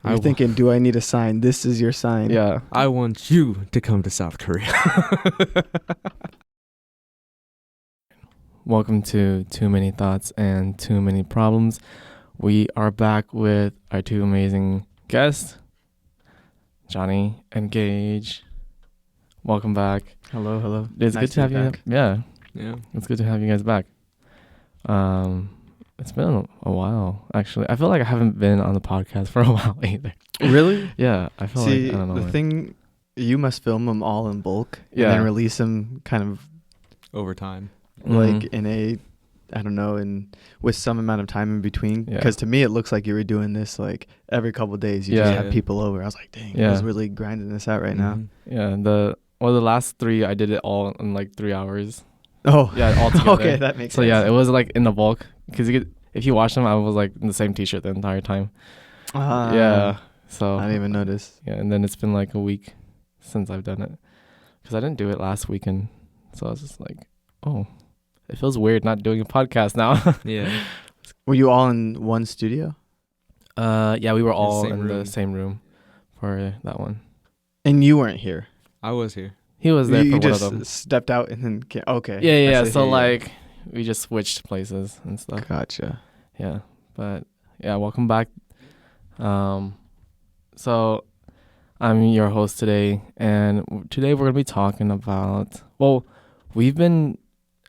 You're thinking, do I need a sign? This is your sign. Yeah. I want you to come to South Korea. Welcome to Too Many Thoughts and Too Many Problems. We are back with our two amazing guests, Johnny and Gage. Welcome back. Hello. It's Nice good to have you. back. Yeah, Yeah. it's good to have you guys back. It's been a while, actually. I feel like I haven't been on the podcast for a while either. Really? Yeah, I feel See, like, I don't know. the thing, you must film them all in bulk Yeah. and then release them kind of Over time. like in a, I don't know, with some amount of time in between. Yeah. Because to me, it looks like you were doing this like every couple of days. You just Yeah. have people over. I was like, dang, Yeah. I was really grinding this out right now. Mhm. Yeah, the last three, I did it all in like 3 hours. Oh, Yeah, all together. okay, that makes So sense. yeah, it was like in the bulk because if you watch them, I was like in the same t-shirt the entire time. Yeah, so I didn't even notice. yeah, and then it's been like a week since I've done it because I didn't do it last weekend, so I was just like, oh, it feels weird not doing a podcast now. Yeah. Were you all in one studio? Yeah, we were all same in the room. same room for that one. And you weren't here. I was here. He was there You for one just of them. stepped out and then came. Okay. Yeah. I see. So like we just switched places and stuff. Gotcha. Yeah, but yeah, welcome back. So I'm your host today, and today we're gonna be talking about. Well, we've been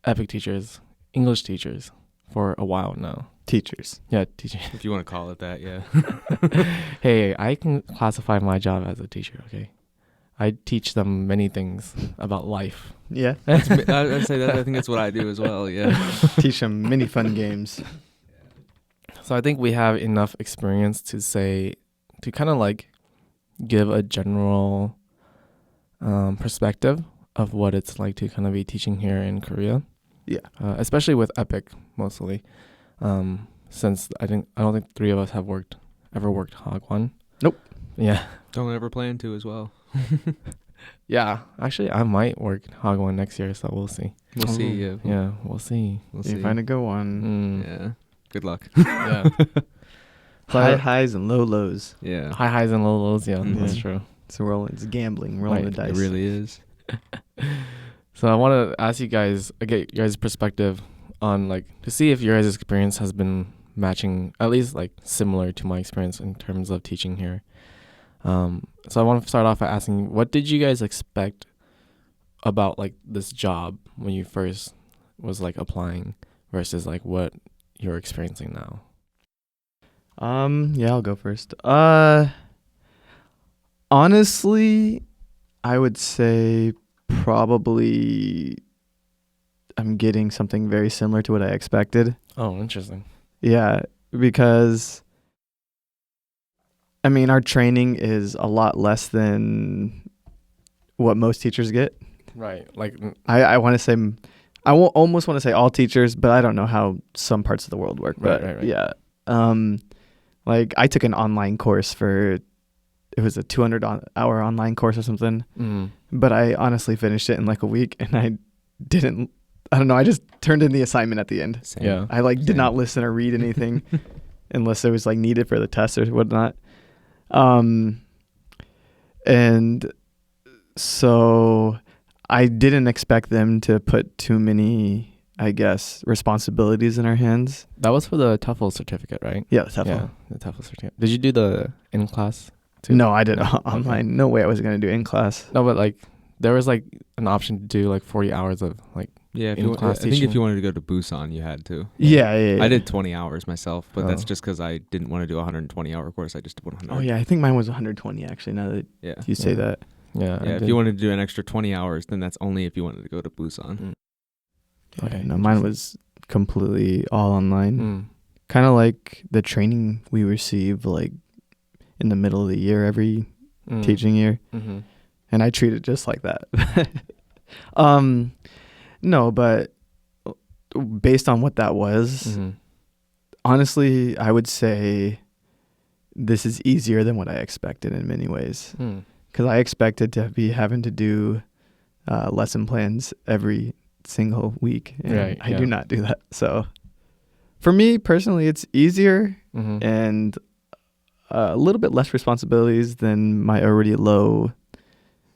epic teachers, English teachers, for a while now. Teachers. Yeah, teachers. If you want to call it that, yeah. Hey, I can classify my job as a teacher. Okay, I teach them many things about life. Yeah. I'd say that. I think that's what I do as well. Yeah. Teach them many fun games. So I think we have enough experience to kind of like give a general perspective of what it's like to kind of be teaching here in Korea. Yeah. Especially with Epic mostly. Since I don't think three of us have ever worked Hagwon. Nope. Yeah. Don't ever plan to as well. Yeah. Actually, I might work Hagwon next year, so we'll see. We'll see. Yeah. Yeah, we'll see. We'll You see. find a good one. Yeah. Good luck. Yeah. High highs and low lows. Yeah. High highs and low lows. Yeah, that's Mhm. true. It's gambling, rolling Right, the dice. It really is. So I want to ask you guys, get your guys' perspective on like to see if your guys' experience has been matching, at least like similar to my experience in terms of teaching here. So I want to start off by asking, what did you guys expect about like this job when you first was like applying versus like what you're experiencing now? Yeah, I'll go first. Honestly, I would say probably I'm getting something very similar to what I expected. Oh, interesting. Yeah, because I mean, our training is a lot less than what most teachers get. Right. Like, I want to say, almost want to say all teachers, but I don't know how some parts of the world work. But Right. yeah, like I took an online course it was a 200-hour online course or something, but I honestly finished it in like a week, and I don't know, I just turned in the assignment at the end. Same. yeah. I like did Same. not listen or read anything unless it was like needed for the test or whatnot. And so I didn't expect them to put too many, I guess, responsibilities in our hands. That was for the TOEFL certificate, right? Yeah, the TOEFL. Yeah, the TOEFL certificate. Did you do the in-class too? No, I did No? online. Okay. No way I was going to do in class. No, but like there was like an option to do like 40 hours of like Yeah. In class I think teaching. if you wanted to go to Busan, you had to. Yeah. I did 20 hours myself, but that's Oh. just because I didn't want to do a 120-hour course. I just did 100. Oh, yeah. I think mine was 120, actually, now that Yeah. you say Yeah. that. yeah. I Yeah, if did. you wanted to do an extra 20 hours, then that's only if you wanted to go to Busan. Mm. Yeah, Okay, no, mine was completely all online. Mm. Kind of like the training we receive like in the middle of the year, every Mm. teaching year. Mm-hmm. And I treat it just like that. No, but based on what that was, Mm-hmm. honestly, I would say this is easier than what I expected in many ways. Mm. Because I expected to be having to do lesson plans every single week. And Right, I yeah. do not do that. So for me personally, it's easier. Mm-hmm. And a little bit less responsibilities than my already low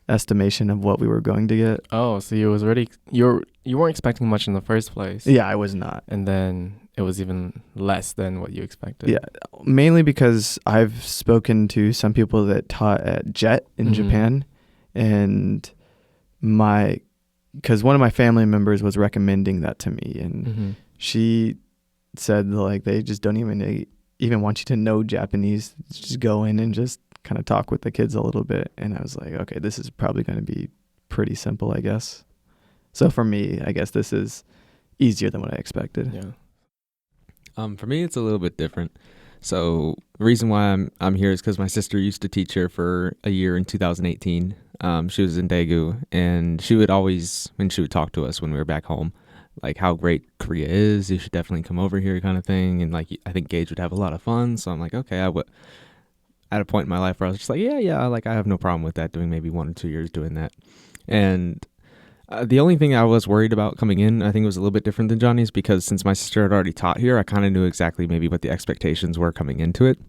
estimation of what we were going to get. Oh, so you weren't expecting much in the first place. Yeah, I was not. And then it was even less than what you expected. Yeah, mainly because I've spoken to some people that taught at JET in Japan, and because one of my family members was recommending that to me, and she said like they just don't even want you to know Japanese. Just go in and just kind of talk with the kids a little bit. And I was like, okay, this is probably going to be pretty simple, I guess. So for me, I guess this is easier than what I expected. Yeah. For me, it's a little bit different. So the reason why I'm here is because my sister used to teach here for a year in 2018. She was in Daegu, and she would always, when she would talk to us when we were back home, like how great Korea is, you should definitely come over here kind of thing. And like, I think Gage would have a lot of fun. So I'm like, okay, at a point in my life where I was just like, yeah, like I have no problem with that, doing maybe 1 or 2 years doing that. And the only thing I was worried about coming in, I think it was a little bit different than Johnny's, because since my sister had already taught here, I kind of knew exactly maybe what the expectations were coming into it.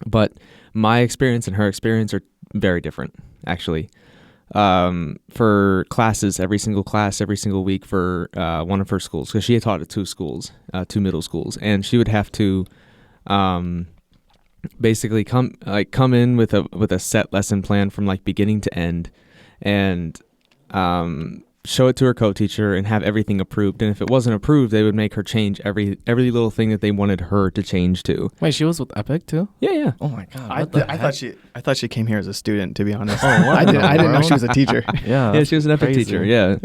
But my experience and her experience are very different, actually. For classes, every single week for one of her schools, because she had taught at 2 schools, 2 middle schools, and she would have to basically come in with a set lesson plan from like beginning to end, and show it to her co-teacher and have everything approved. And if it wasn't approved, they would make her change every little thing that they wanted her to change to. Wait, she was with Epic too? Yeah. Oh my god! I thought she came here as a student, to be honest. Oh, wow. I didn't know she was a teacher. Yeah, she was an Epic teacher. Yeah.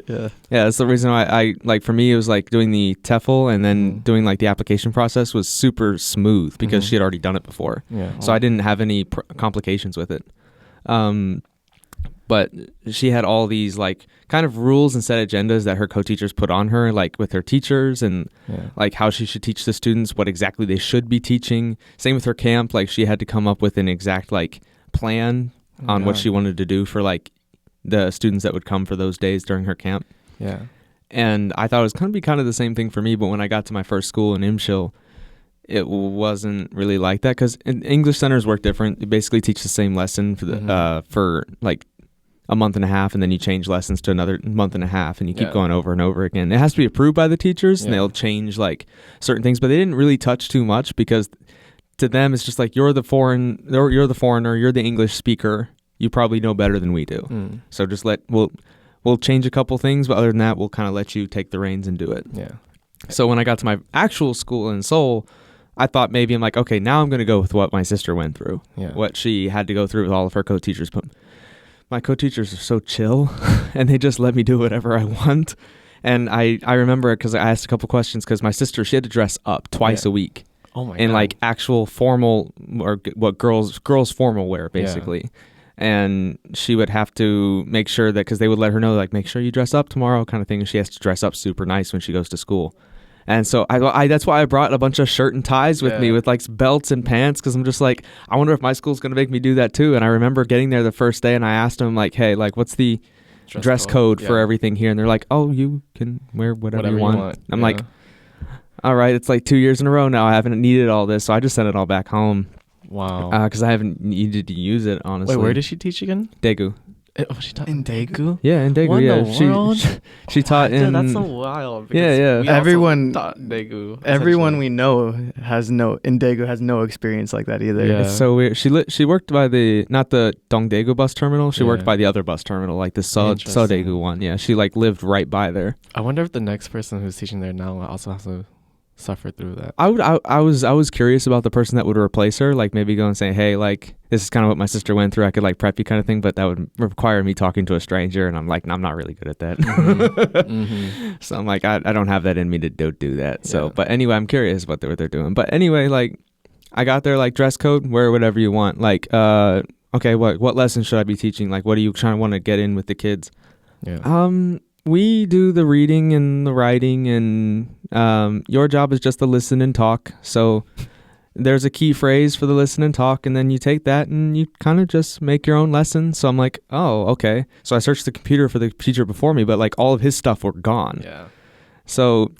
That's the reason why I like, for me, it was like doing the TEFL and then doing like the application process was super smooth because she had already done it before. Yeah. So I didn't have any complications with it. But she had all these like kind of rules and set agendas that her co-teachers put on her, like with her teachers, and like how she should teach the students, what exactly they should be teaching. Same with her camp. Like she had to come up with an exact like plan on what she wanted to do for like the students that would come for those days during her camp. Yeah. And I thought it was going to be kind of the same thing for me. But when I got to my first school in Imshil, it wasn't really like that, because English centers work different. They basically teach the same lesson for like a month and a half, and then you change lessons to another month and a half, and you keep going over and over again. It has to be approved by the teachers, and they'll change like certain things, but they didn't really touch too much, because to them it's just like, you're the foreigner, you're the English speaker, you probably know better than we do. So just we'll change a couple things, but other than that, we'll kind of let you take the reins and do it. Yeah. So when I got to my actual school in Seoul, I thought maybe I'm like, okay, now I'm going to go with what my sister went through, what she had to go through with all of her co-teachers. But my co-teachers are so chill, and they just let me do whatever I want. And I remember it because I asked a couple questions, because my sister, she had to dress up twice a week. Oh my god. In like actual formal, or what girls formal wear, basically. And she would have to make sure that, because they would let her know, like, make sure you dress up tomorrow kind of thing. And she has to dress up super nice when she goes to school. And so I that's why I brought a bunch of shirt and ties with me, with like belts and pants, because I'm just like, I wonder if my school's going to make me do that too. And I remember getting there the first day, and I asked them like, hey, like, what's the dress code for everything here? And they're like, oh, you can wear whatever you want. I'm like, all right, it's like 2 years in a row now I haven't needed all this, so I just sent it all back home. Wow. Because I haven't needed to use it, honestly. Wait, where did she teach again? Daegu. Oh, she taught in Daegu? Yeah, in Daegu. What in the world? She taught in. That's so wild. Everyone taught Daegu. Everyone we know has no experience like that either. Yeah. It's so weird. She worked by not the Dongdaegu bus terminal. She worked by the other bus terminal, like the Daegu one. Yeah, she like lived right by there. I wonder if the next person who's teaching there now also has to suffer through that. I was curious about the person that would replace her, like maybe go and say, hey, like, this is kind of what my sister went through, I could like prep you kind of thing, but that would require me talking to a stranger, and I'm like, I'm not really good at that. So I'm like, I don't have that in me to do that. So but anyway, I'm curious what they're doing. But anyway, like, I got there, like, dress code, wear whatever you want, like, okay, what lesson should I be teaching, like, what are you trying to want to get in with the kids? We do the reading and the writing, and your job is just to listen and talk. So there's a key phrase for the listen and talk, and then you take that and you kind of just make your own lesson. So I'm like, oh, okay. So I searched the computer for the teacher before me, but like all of his stuff were gone. Yeah. So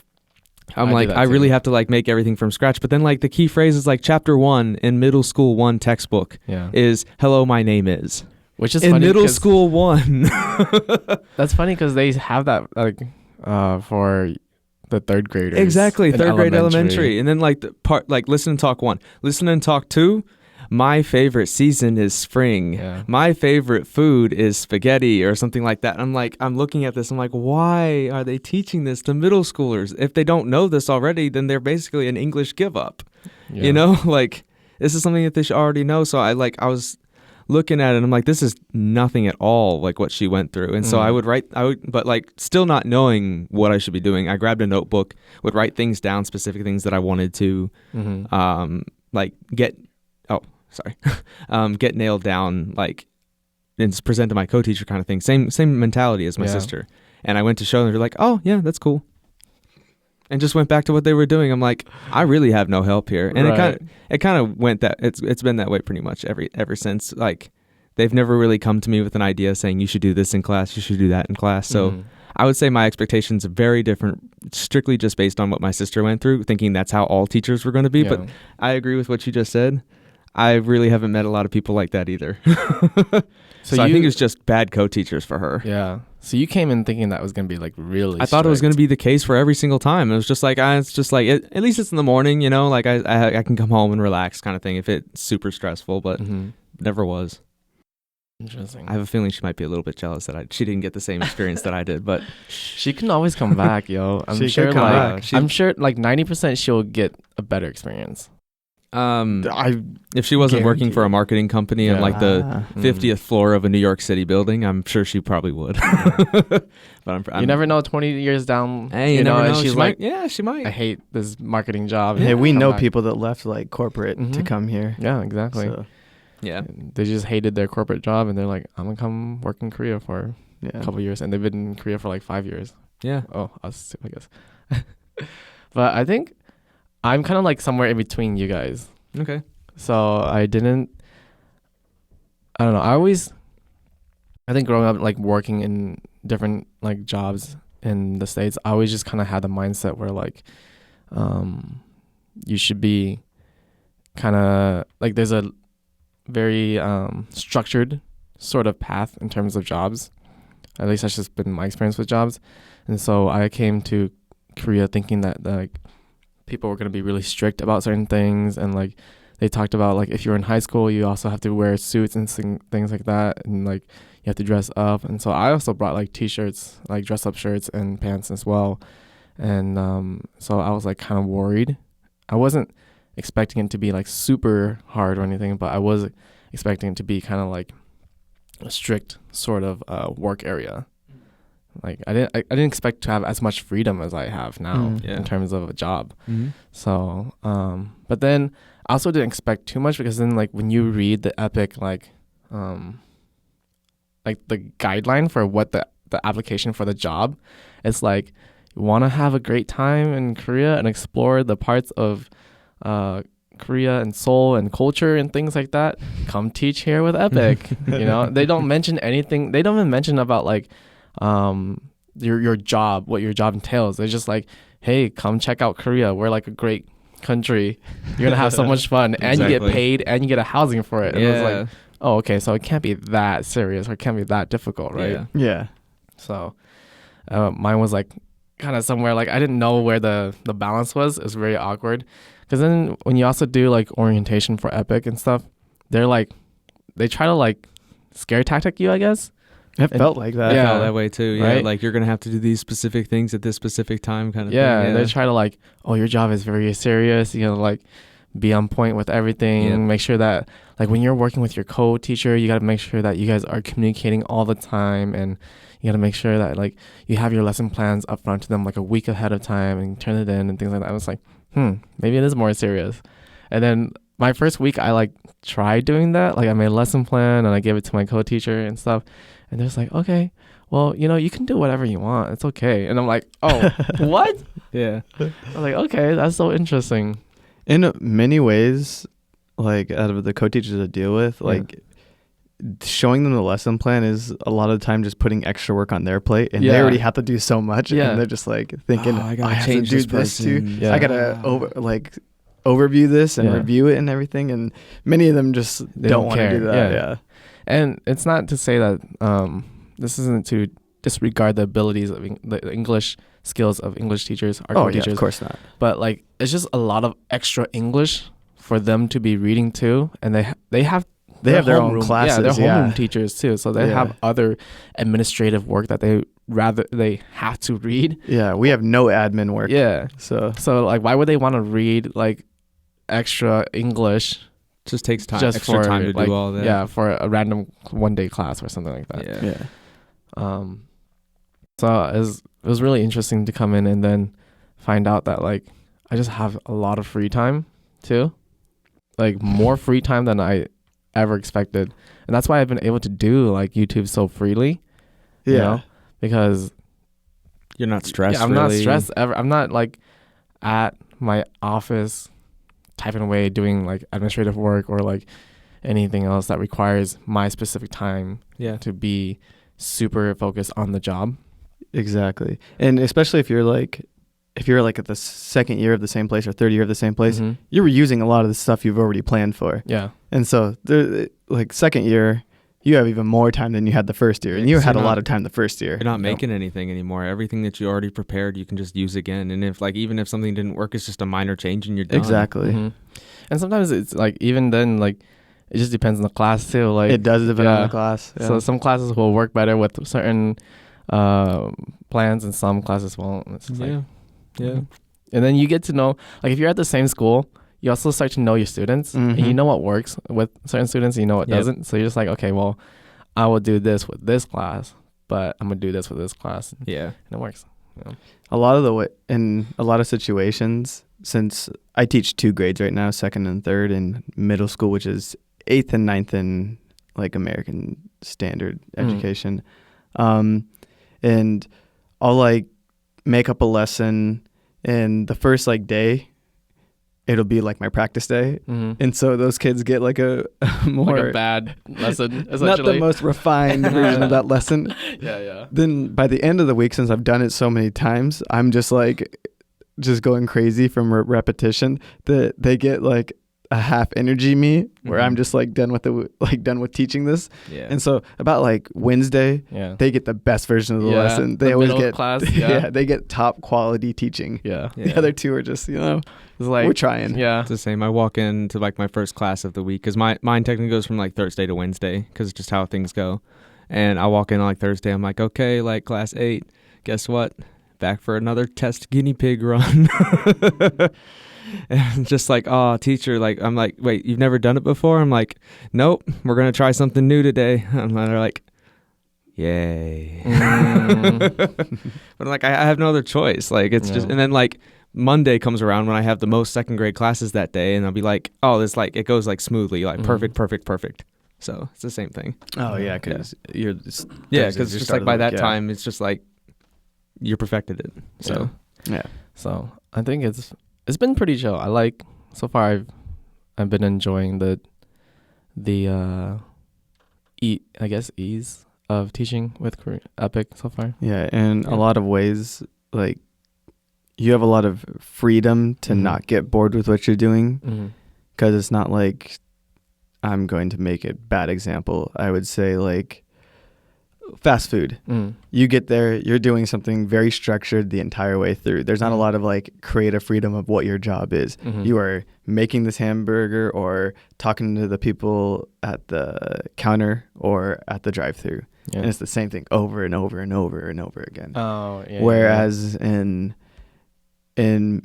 I'm I do like, that I really too. have to like make everything from scratch. But then like the key phrase is like chapter 1 in middle school 1 textbook Yeah. is hello, my name is. Which is In funny middle 'cause school 1. That's funny because they have that like for the third graders. Exactly, in third grade elementary. And then like the part like listen and talk 1. Listen and talk 2. My favorite season is spring. Yeah. My favorite food is spaghetti or something like that. I'm like, I'm looking at this. I'm like, why are they teaching this to middle schoolers? If they don't know this already, then they're basically an English give up. Yeah. You know, like this is something that they should already know. So I was looking at it and I'm like, this is nothing at all like what she went through. And so I would, but like still not knowing what I should be doing. I grabbed a notebook, would write things down, specific things that I wanted to, like get nailed down, like, and present to my co-teacher kind of thing. Same mentality as my sister. And I went to show them, they're like, oh yeah, that's cool. And just went back to what they were doing. I'm like, I really have no help here. And it kind of went that it's been that way pretty much ever since. Like they've never really come to me with an idea saying you should do this in class, you should do that in class. So I would say my expectations are very different, strictly just based on what my sister went through, thinking that's how all teachers were going to be. But I agree with what you just said. I really haven't met a lot of people like that either. So I think it's just bad co-teachers for her. Yeah. So you came in thinking that was going to be like really I thought it was going to be the case for every single time. It was just like, it's just like, at least it's in the morning, you know, like I can come home and relax kind of thing if it's super stressful, but never was. Interesting. I have a feeling she might be a little bit jealous that she didn't get the same experience that I did, but she can always come back, yo. I'm sure I'm sure like 90% she'll get a better experience. If she wasn't working for a marketing company on like the 50th floor of a New York City building, I'm sure she probably would. But you never know. 20 years down, hey, you never know. She's like, she might. I hate this marketing job. Hey, we know people that left like corporate to come here. Yeah, exactly. So. Yeah, they just hated their corporate job, and they're like, I'm gonna come work in Korea for a couple years, and they've been in Korea for like 5 years. Yeah. Oh, us too, I guess. But I think I'm kind of like somewhere in between you guys. Okay. So I don't know. I think growing up, like working in different like jobs in the States, I always just kind of had the mindset where like, you should be kind of like, there's a very structured sort of path in terms of jobs. At least that's just been my experience with jobs. And so I came to Korea thinking that like people were going to be really strict about certain things, and like they talked about like if you're in high school you also have to wear suits and things like that, and like you have to dress up. And so I also brought like t-shirts, like dress up shirts and pants as well. And so I was like kind of worried. I wasn't expecting it to be like super hard or anything, but I was expecting it to be kind of like a strict sort of work area. Like I didn't expect to have as much freedom as I have now in terms of a job. So but then I also didn't expect too much, because then like when you read the EPIC like the guideline for what the application for the job, it's like, you want to have a great time in Korea and explore the parts of Korea and Seoul and culture and things like that, come teach here with EPIC. You know, they don't mention anything. They don't even mention about like your job, what your job entails. They're just like, hey, come check out Korea. We're like a great country. You're gonna have so much fun, and you get paid, and you get a housing for it. And it was like, oh, okay, so it can't be that serious, or it can't be that difficult, right? Yeah. So mine was like kind of somewhere like I didn't know where the balance was. It was very awkward, because then when you also do like orientation for EPIC and stuff, they're like, they try to like scare tactic you, I guess. It felt like that. Yeah, that way too. Yeah, right? Like you're gonna have to do these specific things at this specific time, kind of. Yeah, thing. they try to like, oh, your job is very serious. You know, like be on point with everything. Yep. Make sure that like when you're working with your co-teacher, you got to make sure that you guys are communicating all the time, and you got to make sure that like you have your lesson plans up front to them like a week ahead of time, and turn it in and things like that. I was like, maybe it is more serious. And then my first week, I like tried doing that. Like I made a lesson plan and I gave it to my co-teacher and stuff. And they're just like, okay, well, you know, you can do whatever you want. It's okay. And I'm like, oh, what? Yeah. I was like, okay, that's so interesting. In many ways, like out of the co-teachers I deal with, like showing them the lesson plan is a lot of the time just putting extra work on their plate, and Yeah. they already have to do so much, Yeah. and they're just like thinking, I I gotta have change to do this this too. person. Yeah. I gotta overview this and Yeah. review it and everything, and many of them just They don't don't want to care. do that. Yeah. And it's not to say that this isn't to disregard the abilities of the English skills of English teachers, our Oh core yeah, teachers, of course not. but like it's just a lot of extra English for them to be reading too, and they have Their own homeroom- classes. Yeah, they're Yeah. homeroom teachers too, so they Yeah. have other administrative work that they have to read. Yeah, we have no admin work. Yeah, So so like why would they want to read like extra English Just takes time, just extra for time to like, do all that. Yeah, for a random 1 day class or something like that. Yeah. yeah. So it was really interesting to come in and then find out that like I just have a lot of free time too, like more free time than I ever expected, and that's why I've been able to do like YouTube so freely. Yeah. You know? Because You're not stressed. I'm not really. stressed ever. I'm not like at my office typing away doing like administrative work or like anything else that requires my specific time Yeah. to be super focused on the job. Exactly. And especially if you're like at the second year of the same place or third year of the same place, Mhm. you're reusing a lot of the stuff you've already planned for. Yeah. And so like second year, you have even more time than you had the first year. And you So had a you're lot not- of time the first year. You're not making anything anymore. Everything that you already prepared, you can just use again. And if like even if something didn't work, it's just a minor change and you're done. Exactly. Mhm. And sometimes it's like even then like it just depends on the class too. Like It does depend on yeah. the class. Yeah. So some classes will work better with certain plans and some classes won't. It's just Yeah. like, Yeah. and then you get to know, like if you're at the same school, you also start to know your students and you Mhm. know what works with certain students and you know what Yep. doesn't. So you're just like, okay, well, I will do this with this class, but I'm going to do this with this class. Yeah. And it works. You know? a lot of in a lot of situations, since I teach 2 grades right now, second and third in middle school, which is 8th and 9th in like American standard education. And I'll like make up a lesson, and the first like day it'll be like my practice day. Mm-hmm. And so those kids get like a more Like a bad lesson, essentially. not the most refined version of that lesson. Yeah. Then by the end of the week, since I've done it so many times, I'm just going crazy from repetition, that they get like a half energy me where I'm just like done with teaching this. Yeah. And so about like Wednesday, Yeah. they get the best version of the Yeah, lesson. They the always middle get class, yeah. they get top quality teaching. Yeah. The other 2 are just, It's like, we're trying. yeah. It's the same. I walk into like my first class of the week because mine technically goes from like Thursday to Wednesday because it's just how things go. And I walk in on like Thursday. I'm like, okay, like class 8. Guess what? Back for another test guinea pig run. And just like, oh, teacher, like, I'm like, wait, you've never done it before? I'm like, nope, we're going to try something new today. And they're like, yay. But I'm like, I have no other choice. Like, it's just, Yeah. and then like Monday comes around when I have the most second grade classes that day. And I'll be like, oh, this like, it goes like smoothly, like perfect. So it's the same thing. Oh yeah, because Yeah, because just like by that time, it's just like you perfected it. So Yeah. So I think it's been pretty chill. I like so far. I've been enjoying the ease of teaching with Epic so far. Yeah, in Yeah. a lot of ways, like you have a lot of freedom to Mhm. not get bored with what you're doing, Mm-hmm. because it's not like, I'm going to make a bad example. I would say like fast food. Mm. You get there, you're doing something very structured the entire way through. There's not a lot of like creative freedom of what your job is. Mhm. You are making this hamburger or talking to the people at the counter or at the drive-through. Yeah. And it's the same thing over and over and over and over again. Oh, yeah. Whereas in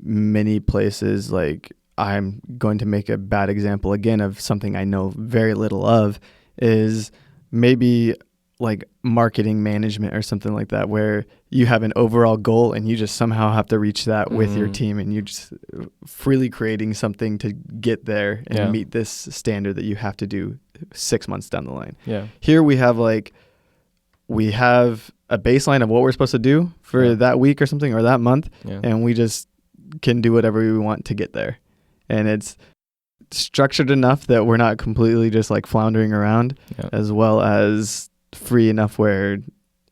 many places, like, I'm going to make a bad example again of something I know very little of, is maybe like marketing management or something like that, where you have an overall goal and you just somehow have to reach that with your Mhm. team, and you just freely creating something to get there and Yeah. meet this standard that you have to do 6 months down the line. Yeah. Here we have a baseline of what we're supposed to do for Yeah. that week or something, or that month, Yeah. and we just can do whatever we want to get there. And structured enough that we're not completely just like floundering around, as well as free enough where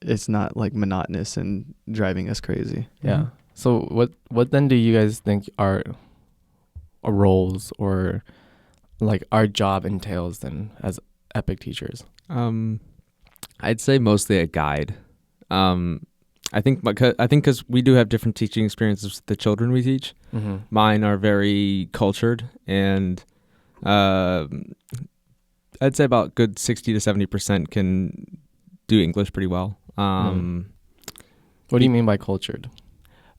it's not like monotonous and driving us crazy. Yeah. So what then do you guys think are roles or like our job entails then as EPIC teachers? I'd say mostly a guide. I think because we do have different teaching experiences with the children we teach. Mm-hmm. Mine are very cultured, and I'd say about good 60 to 70% can do English pretty well. What do you mean by cultured?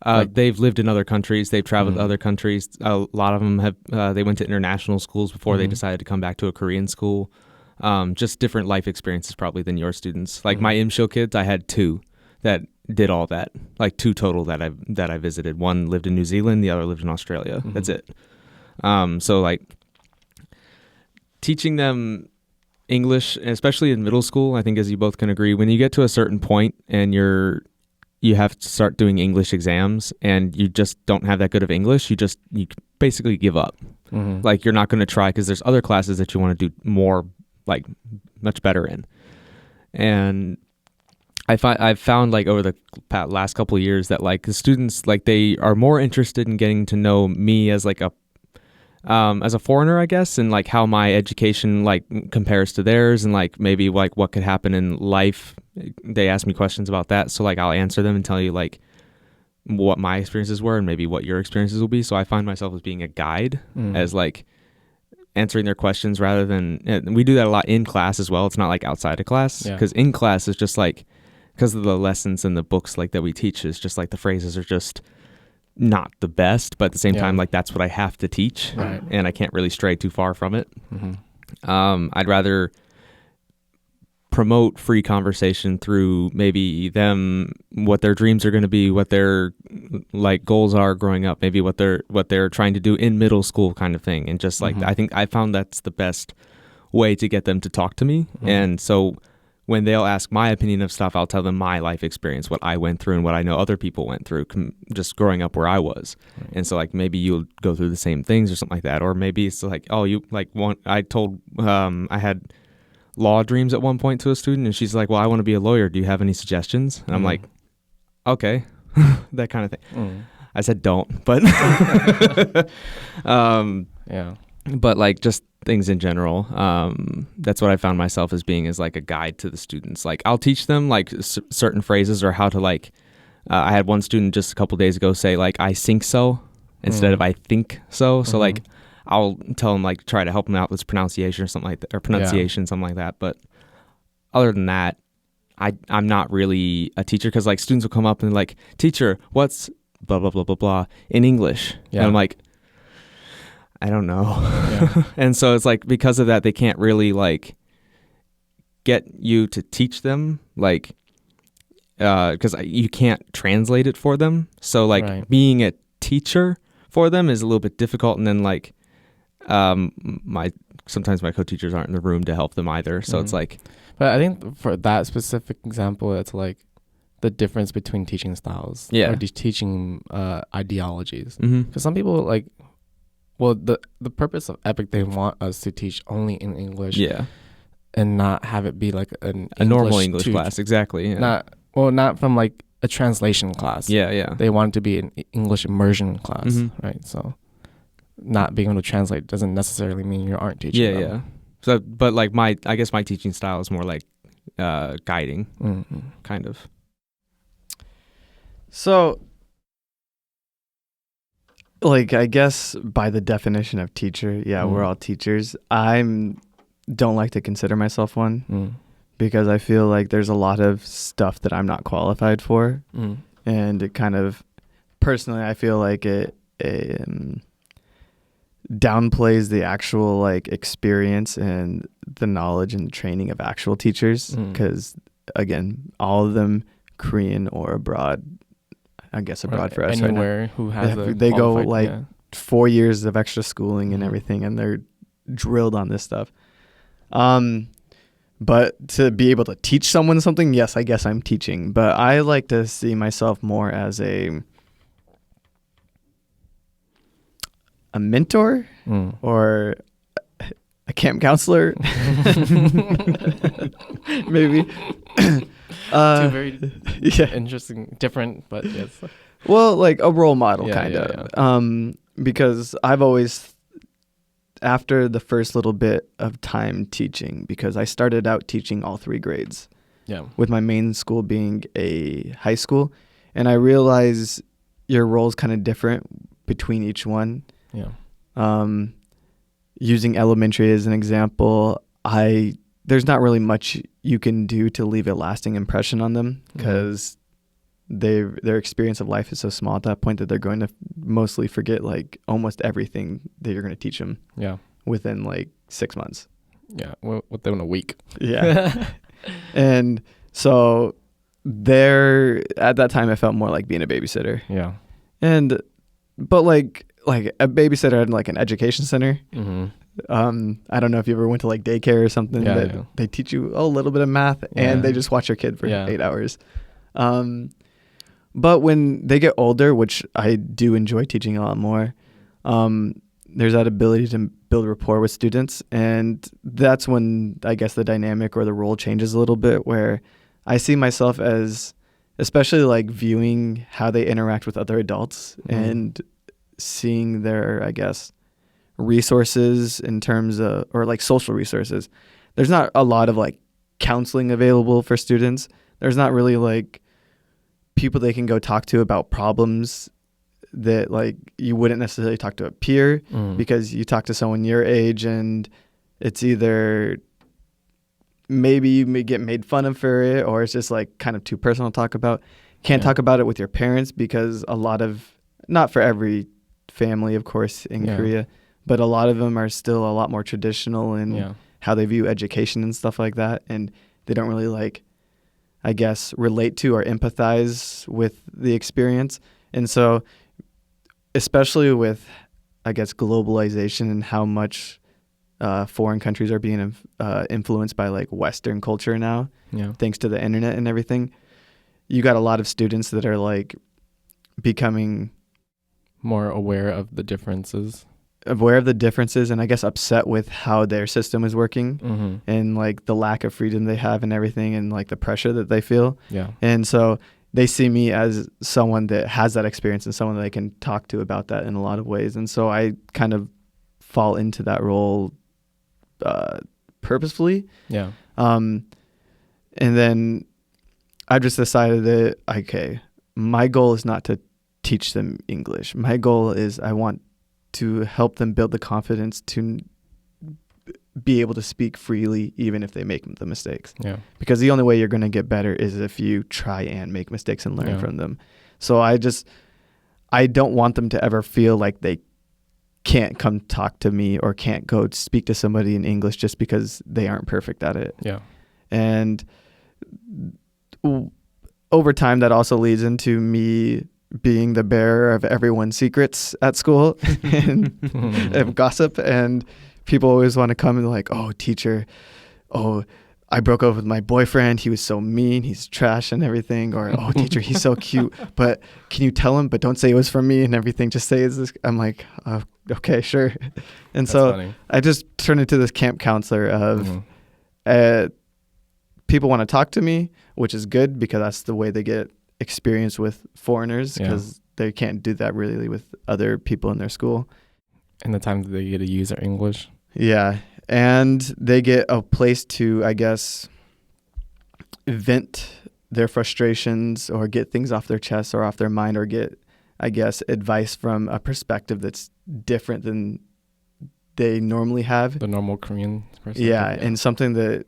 They've lived in other countries. They've traveled to other countries. A lot of them have. They went to international schools before they decided to come back to a Korean school. Just different life experiences probably than your students. Like my IMSHO kids, I had 2 that did all that. Like 2 total that I visited. One lived in New Zealand, the other lived in Australia. That's it. So like teaching them English, especially in middle school, I think as you both can agree, when you get to a certain point and you have to start doing English exams and you just don't have that good of English, you basically give up. Like you're not going to try because there's other classes that you want to do more, like much better in. And I've found like over the last couple of years that like the students, like they are more interested in getting to know me as like as a foreigner, I guess, and like how my education like compares to theirs, and like maybe like what could happen in life. They ask me questions about that, so like I'll answer them and tell you like what my experiences were and maybe what your experiences will be. So I find myself as being a guide, as like answering their questions rather than, and we do that a lot in class as well. It's not like outside of class, because in class is just like, because of the lessons and the books like that we teach, is just like the phrases are just not the best, but at the same time, like that's what I have to teach, and I can't really stray too far from it. I'd rather promote free conversation through maybe them, what their dreams are going to be, what their like goals are growing up, maybe what they're trying to do in middle school kind of thing, and just like I think I found that's the best way to get them to talk to me. And so when they'll ask my opinion of stuff, I'll tell them my life experience, what I went through and what I know other people went through just growing up where I was. And so like maybe you'll go through the same things or something like that. Or maybe it's like, oh, you like I had law dreams at one point to a student, and she's like, well, I want to be a lawyer. Do you have any suggestions? And I'm like, okay, that kind of thing. I said, don't, but but like just things in general. That's what I found myself as being, as like a guide to the students. Like I'll teach them like certain phrases or how to like, I had one student just a couple days ago say like, I think so instead of I think so. So like I'll tell them like, try to help them out with pronunciation or something like that, or something like that. But other than that, I'm not really a teacher, because like students will come up and like, teacher, what's blah, blah, blah, blah, blah in English. And I'm like, I don't know. And so it's like, because of that, they can't really like get you to teach them, like, because you can't translate it for them. So like being a teacher for them is a little bit difficult. And then like, sometimes my co-teachers aren't in the room to help them either. So it's like, but I think for that specific example, it's like the difference between teaching styles, or teaching ideologies. Because some people like, well, the purpose of EPIC, they want us to teach only in English, and not have it be like a normal English class, exactly. Not from like a translation class. They want it to be an English immersion class, right? So not being able to translate doesn't necessarily mean you aren't teaching them. So, but like I guess my teaching style is more like guiding, kind of. So, like, I guess by the definition of teacher, we're all teachers. Don't like to consider myself one, because I feel like there's a lot of stuff that I'm not qualified for, and it kind of, personally, I feel like it downplays the actual like experience and the knowledge and training of actual teachers, because again, all of them Korean or abroad. I guess abroad for us anywhere right now. Who has they go like 4 years of extra schooling and everything, and they're drilled on this stuff. But to be able to teach someone something, yes, I guess I'm teaching. But I like to see myself more as a mentor or a camp counselor. Maybe. Two very interesting, different, but yes. Well, like a role model, kind of. Yeah. Because I've always, after the first little bit of time teaching, because I started out teaching all 3 grades. Yeah. With my main school being a high school, and I realize your role is kind of different between each one. Yeah. Using elementary as an example, there's not really much you can do to leave a lasting impression on them because their experience of life is so small at that point that they're going to mostly forget like almost everything that you're going to teach them. Yeah. Within like 6 months. Yeah. Within a week. Yeah. And so at that time, I felt more like being a babysitter. Yeah. But like a babysitter at like an education center. Mm-hmm. I don't know if you ever went to like daycare or something. They teach you a little bit of math and they just watch your kid for 8 hours. But when they get older, which I do enjoy teaching a lot more, there's that ability to build rapport with students. And that's when I guess the dynamic or the role changes a little bit, where I see myself as especially like viewing how they interact with other adults and seeing their, I guess, resources in terms of, or like social resources. There's not a lot of like counseling available for students. There's not really like people they can go talk to about problems that like you wouldn't necessarily talk to a peer because you talk to someone your age and it's either maybe you may get made fun of for it or it's just like kind of too personal to talk about. Can't talk about it with your parents because not for every family, of course, in Korea, but a lot of them are still a lot more traditional in how they view education and stuff like that. And they don't really like, I guess, relate to or empathize with the experience. And so, especially with, I guess, globalization and how much foreign countries are being influenced by like Western culture now, thanks to the internet and everything, you got a lot of students that are like becoming more aware of the differences and I guess upset with how their system is working and like the lack of freedom they have and everything and like the pressure that they feel. Yeah. And so they see me as someone that has that experience and someone that they can talk to about that in a lot of ways. And so I kind of fall into that role purposefully. Yeah. And then I just decided that, okay, my goal is not to teach them English. My goal is I want to help them build the confidence to be able to speak freely even if they make the mistakes. Yeah. Because the only way you're going to get better is if you try and make mistakes and learn from them. So I don't want them to ever feel like they can't come talk to me or can't go speak to somebody in English just because they aren't perfect at it. Yeah. And over time that also leads into me being the bearer of everyone's secrets at school and of gossip, and people always want to come and like, oh, teacher, I broke up with my boyfriend, he was so mean, he's trash and everything, or oh, teacher, he's so cute, but can you tell him, but don't say it was from me and everything, just say it's this. I'm like, okay, sure. And that's so funny. I just turned into this camp counselor of people want to talk to me, which is good because that's the way they get experience with foreigners, because they can't do that really with other people in their school. And the times they get to use their English. Yeah. And they get a place to, I guess, vent their frustrations or get things off their chest or off their mind or get, I guess, advice from a perspective that's different than they normally have. The normal Korean perspective. Yeah. And something that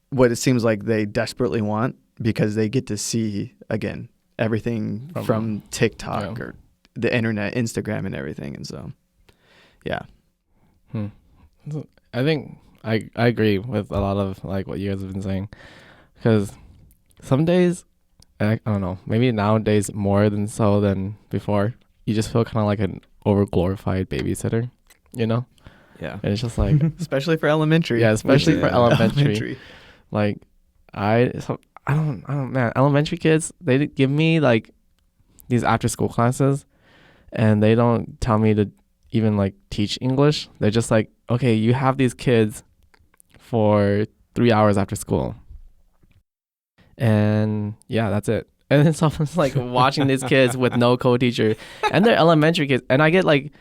what it seems like they desperately want, because they get to see, again, everything from TikTok or the internet, Instagram and everything. And so, yeah. I think I agree with a lot of like what you guys have been saying, because some days, I don't know, maybe nowadays more than before, you just feel kind of like an over-glorified babysitter, you know? Yeah. And it's just like... especially for elementary. Yeah, especially for elementary. Like, I don't man, elementary kids, they give me like these after school classes and they don't tell me to even like teach English. They're just like, okay, you have these kids for 3 hours after school, and yeah, that's it. And then someone's like watching these kids with no co-teacher, and they're elementary kids, and I get like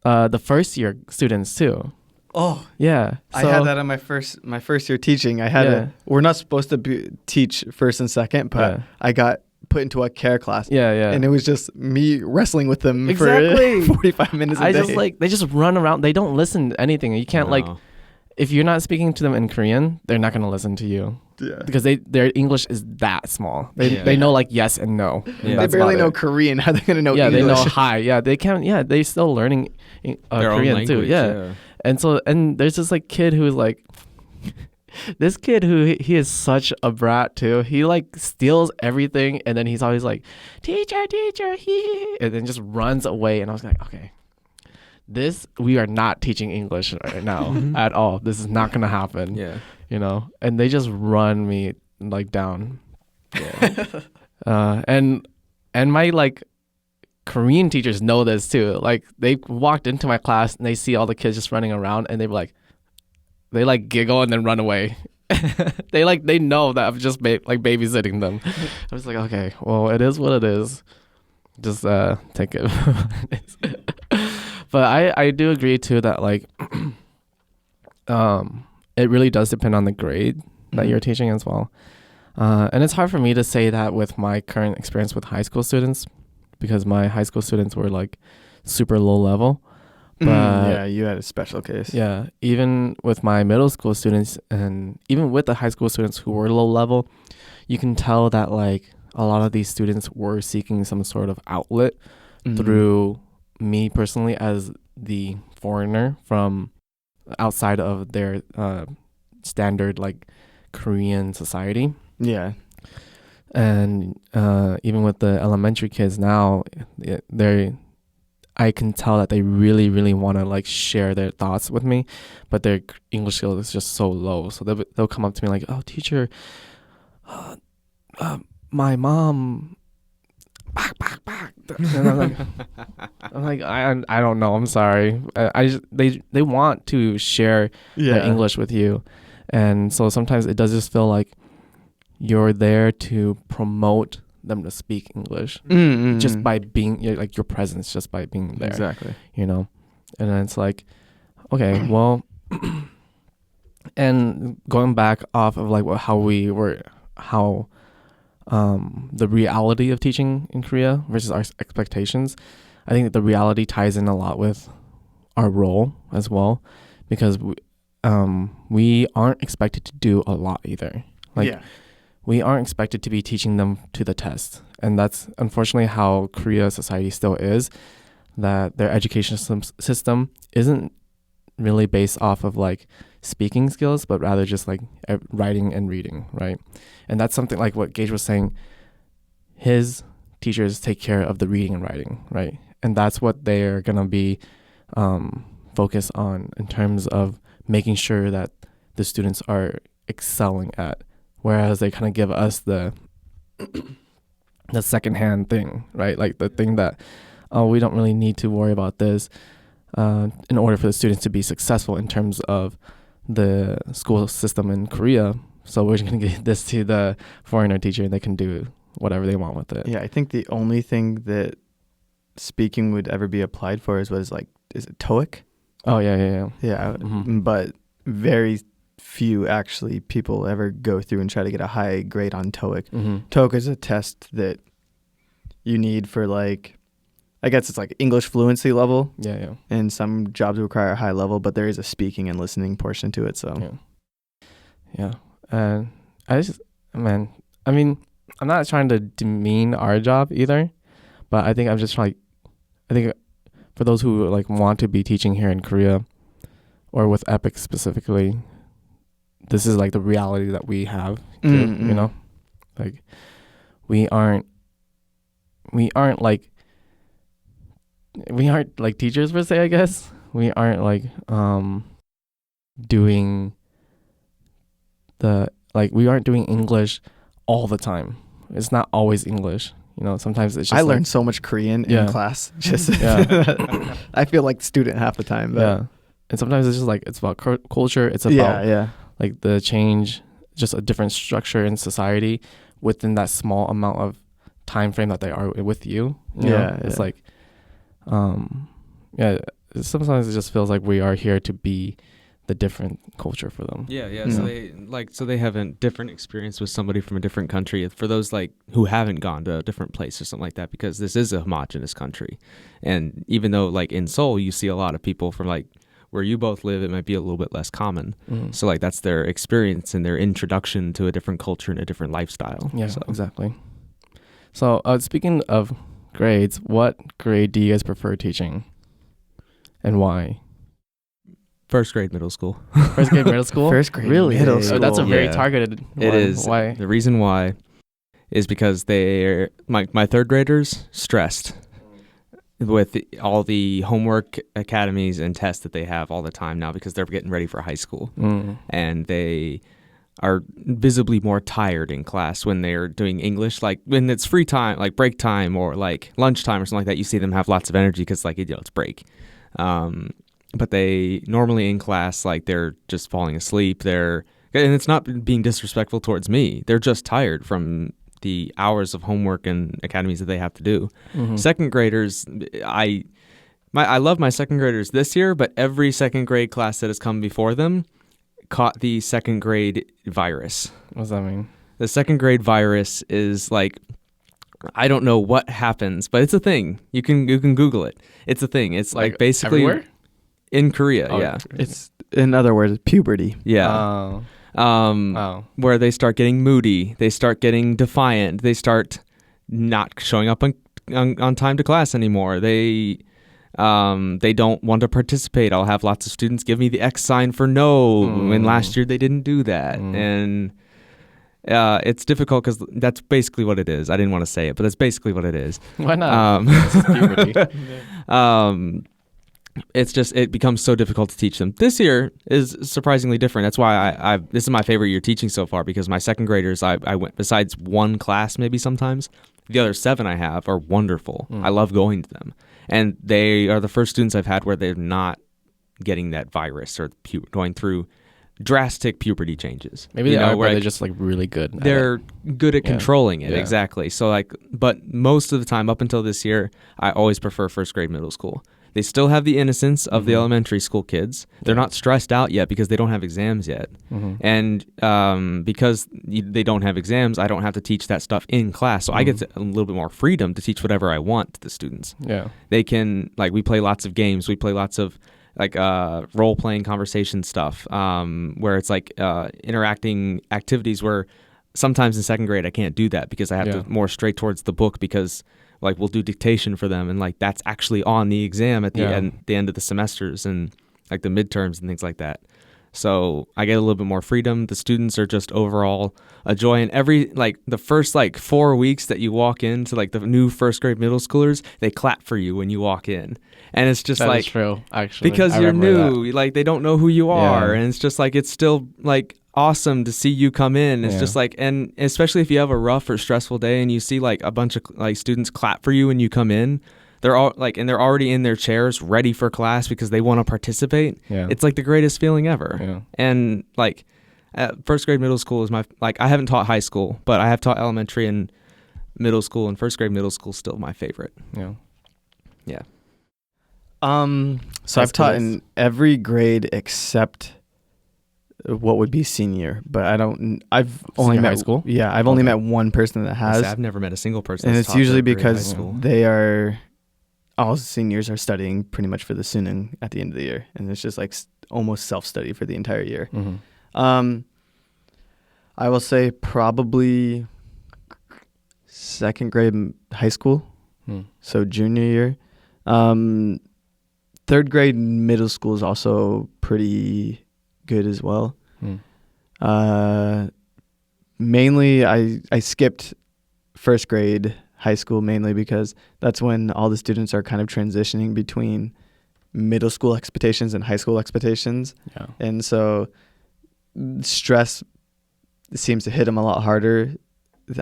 the first year students too. Oh, Yeah, I had that on my first year teaching. I had we're not supposed to teach first and second, but I got put into a care class. Yeah. And it was just me wrestling with them Exactly. for 45 minutes a day. Just like, they just run around. They don't listen to anything. You can't like, if you're not speaking to them in Korean, they're not going to listen to you. Yeah. Because their English is that small. They know like yes and no. Yeah. They barely know Korean. How are they going to know English? English? They know hi. Yeah, they can't. Yeah, they're still learning Korean language, too. Yeah. And there's this like kid who's like, this kid who he is such a brat too. He like steals everything, and then he's always like, teacher, he, and then just runs away. And I was like, okay, we are not teaching English right now at all. This is not gonna happen. Yeah, you know. And they just run me like down. Yeah. And my like Korean teachers know this too. Like they walked into my class and they see all the kids just running around, and they giggle and then run away. they know that I'm just babysitting them. I was like, okay, well, it is what it is. Just take it. But I do agree too that like it really does depend on the grade that you're teaching as well. And it's hard for me to say that with my current experience with high school students, because my high school students were like super low level. But yeah, you had a special case. Yeah, even with my middle school students and even with the high school students who were low level, you can tell that like a lot of these students were seeking some sort of outlet through me personally as the foreigner from outside of their standard like Korean society. Yeah. And even with the elementary kids now, I can tell that they really, really want to like share their thoughts with me, but their English skill is just so low. So they'll come up to me like, "Oh, teacher, my mom." And I'm like, I don't know. I'm sorry. They want to share their English with you, and so sometimes it does just feel like you're there to promote them to speak English just by being like your presence, just by being there. Exactly. You know, and then it's like, okay, well, and going back off of like how the reality of teaching in Korea versus our expectations, I think that the reality ties in a lot with our role as well, because we aren't expected to do a lot either. We aren't expected to be teaching them to the test. And that's unfortunately how Korea society still is, that their education system isn't really based off of like speaking skills, but rather just like writing and reading, right? And that's something like what Gage was saying. His teachers take care of the reading and writing, right? And that's what they're going to be focused on in terms of making sure that the students are excelling at. Whereas they kind of give us the secondhand thing, right? Like the thing that, oh, we don't really need to worry about this in order for the students to be successful in terms of the school system in Korea. So we're just going to give this to the foreigner teacher and they can do whatever they want with it. Yeah, I think the only thing that speaking would ever be applied for is is it TOEIC? Oh, yeah. Yeah, but very few actually people ever go through and try to get a high grade on TOEIC. TOEIC is a test that you need for like, I guess it's like English fluency level. Yeah. And some jobs require a high level, but there is a speaking and listening portion to it. So yeah. And I'm not trying to demean our job either, but I think for those who like want to be teaching here in Korea or with EPIC specifically, this is like the reality that we have, too, you know, like we aren't like teachers per se, I guess. We aren't like we aren't doing English all the time. It's not always English, You know, sometimes it's just I learned so much Korean in class. Just I feel like student half the time. But and sometimes it's just like it's about culture. It's about like the change, just a different structure in society within that small amount of time frame that they are with you. You know? It's like, sometimes it just feels like we are here to be the different culture for them. So they have a different experience with somebody from a different country. For those like who haven't gone to a different place or something like that, because this is a homogenous country, and even though like in Seoul you see a lot of people from like where you both live, it might be a little bit less common. So like that's their experience and their introduction to a different culture and a different lifestyle. Yeah, exactly. So speaking of grades, what grade do you guys prefer teaching, and why? First grade middle school. First grade middle school? First grade really? middle school. Oh, that's a very targeted one. It is. Why? The reason why is because they're my third graders stressed with all the homework academies and tests that they have all the time now because they're getting ready for high school. And they are visibly more tired in class when they're doing English. Like when it's free time, like break time or like lunchtime or something like that, you see them have lots of energy because like, it's break. But they normally in class, like they're just falling asleep. And it's not being disrespectful towards me. They're just tired from the hours of homework and academies that they have to do. Second graders, I love my second graders this year, but every second grade class that has come before them caught the second grade virus. What does that mean? The second grade virus is like, I don't know what happens, but it's a thing. You can Google it. It's a thing. It's like basically everywhere? In Korea. It's, in other words, puberty. Where they start getting moody, they start getting defiant, they start not showing up on time to class anymore. They don't want to participate. I'll have lots of students give me the X sign for no, when last year they didn't do that. And it's difficult because that's basically what it is. I didn't want to say it, but that's basically what it is. Why not? This is puberty. It's just, it becomes so difficult to teach them. This year is surprisingly different. That's why this is my favorite year teaching so far, because my second graders, I went, besides one class maybe sometimes, the other 7 I have are wonderful. I love going to them. And they are the first students I've had where they're not getting that virus or going through drastic puberty changes. Maybe they are, where they're just like really good. They're good at controlling it. Exactly. So like, but most of the time up until this year, I always prefer first grade middle school. They still have the innocence of the elementary school kids. They're not stressed out yet because they don't have exams yet. And because they don't have exams, I don't have to teach that stuff in class. So I get a little bit more freedom to teach whatever I want to the students. They can, like, we play lots of games. We play lots of like role-playing conversation stuff where it's like interacting activities where sometimes in second grade I can't do that because I have to more straight towards the book, because like we'll do dictation for them and like that's actually on the exam at the end of the semesters and like the midterms and things like that. So I get a little bit more freedom. The students are just overall a joy. And every, like the first like 4 weeks that you walk into like the new first grade middle schoolers, they clap for you when you walk in. And it's just that is true, actually. Because you're new, like they don't know who you are. And it's just like, it's still like awesome to see you come in. It's just like, and especially if you have a rough or stressful day and you see like a bunch of like students clap for you when you come in, they're all like, and they're already in their chairs ready for class because they want to participate. It's like the greatest feeling ever. And like first grade middle school is my, like I haven't taught high school, but I have taught elementary and middle school, and first grade middle school is still my favorite. So I've taught in every grade except what would be senior, but I've only met high school. I've only met one person that has. I've never met a single person. And it's usually because they are, all seniors are studying pretty much for the Suning at the end of the year, and it's just like almost self-study for the entire year. I will say probably second grade high school, so junior year. Third grade middle school is also pretty good as well. Mainly I skipped first grade high school mainly because that's when all the students are kind of transitioning between middle school expectations and high school expectations. And so stress seems to hit them a lot harder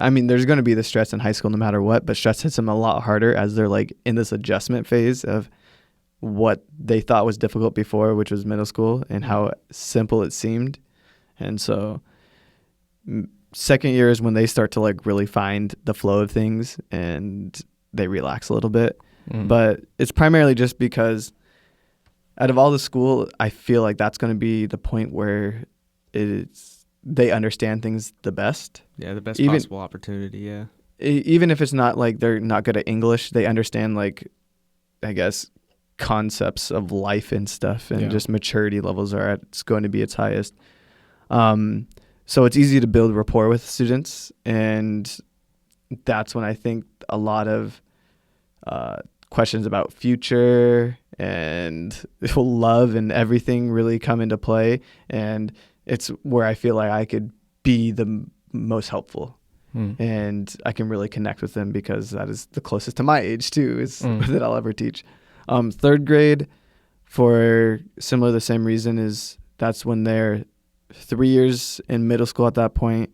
I mean, there's going to be the stress in high school no matter what, but stress hits them a lot harder as they're like in this adjustment phase of what they thought was difficult before, which was middle school, and how simple it seemed. And so second year is when they start to like really find the flow of things and they relax a little bit. But it's primarily just because out of all the school, I feel like that's going to be the point where they understand things the best. Yeah, the best possible opportunity, yeah. Even if it's not like they're not good at English, they understand like, I guess, concepts of life and stuff, and just maturity levels are it's going to be its highest. So it's easy to build rapport with students, and that's when I think a lot of questions about future and love and everything really come into play, and it's where I feel like I could be the most helpful. And I can really connect with them because that is the closest to my age too, is that I'll ever teach. Third grade, for similar the same reason, is that's when they're 3 years in middle school at that point.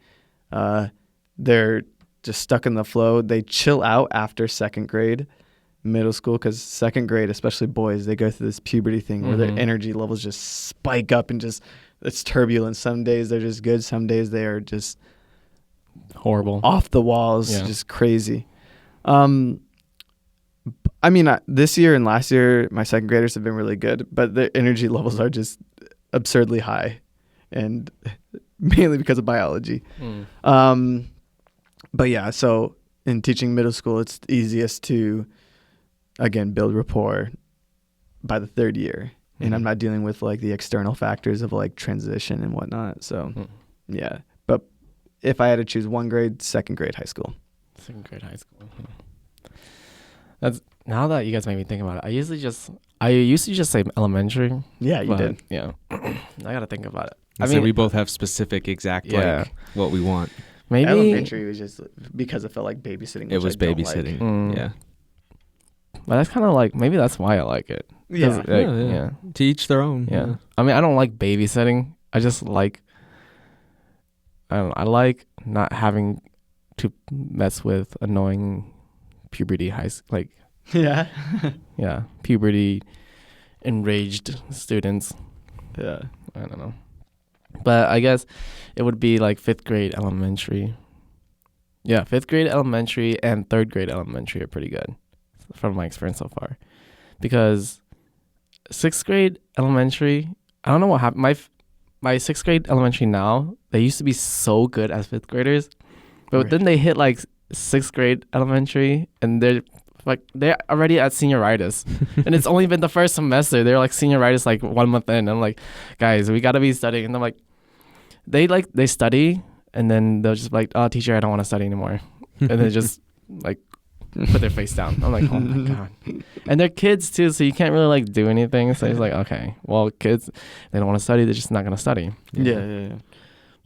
They're just stuck in the flow. They chill out after second grade, middle school, because second grade, especially boys, they go through this puberty thing where their energy levels just spike up and just it's turbulent. Some days they're just good. Some days they are just horrible, off the walls, just crazy. I mean, this year and last year, my second graders have been really good, but their energy levels are just absurdly high, and mainly because of biology. But yeah, so in teaching middle school, it's easiest to, again, build rapport by the third year. And I'm not dealing with like the external factors of like transition and whatnot. So yeah, but if I had to choose one grade, second grade high school. Second grade high school. That's, now that you guys make me think about it, I used to just say elementary. Yeah, you did. Yeah. I gotta think about it. I mean, we both have specific exact like what we want. Maybe elementary was just because it felt like babysitting. It was babysitting. Like. Yeah. But that's kind of like, maybe that's why I like it. Yeah. Like, To each their own. Yeah. I mean, I don't like babysitting. I just like, I don't know, I like not having to mess with annoying puberty yeah. yeah, puberty enraged students. Yeah. I don't know. But I guess it would be like 5th grade elementary. Yeah, 5th grade elementary and 3rd grade elementary are pretty good from my experience so far. Because 6th grade elementary, I don't know what happened. My 6th grade elementary now, they used to be so good as 5th graders. But then they hit like 6th grade elementary and they're already at senioritis. And it's only been the first semester. They're like senioritis like 1 month in. I'm like, guys, we gotta be studying. And I'm like, they study and then they'll just be like, oh, teacher, I don't want to study anymore. And then just like put their face down. I'm like, oh my God. And they're kids too, so you can't really like do anything. So it's like, okay, well, kids, they don't want to study, they're just not gonna study. Yeah.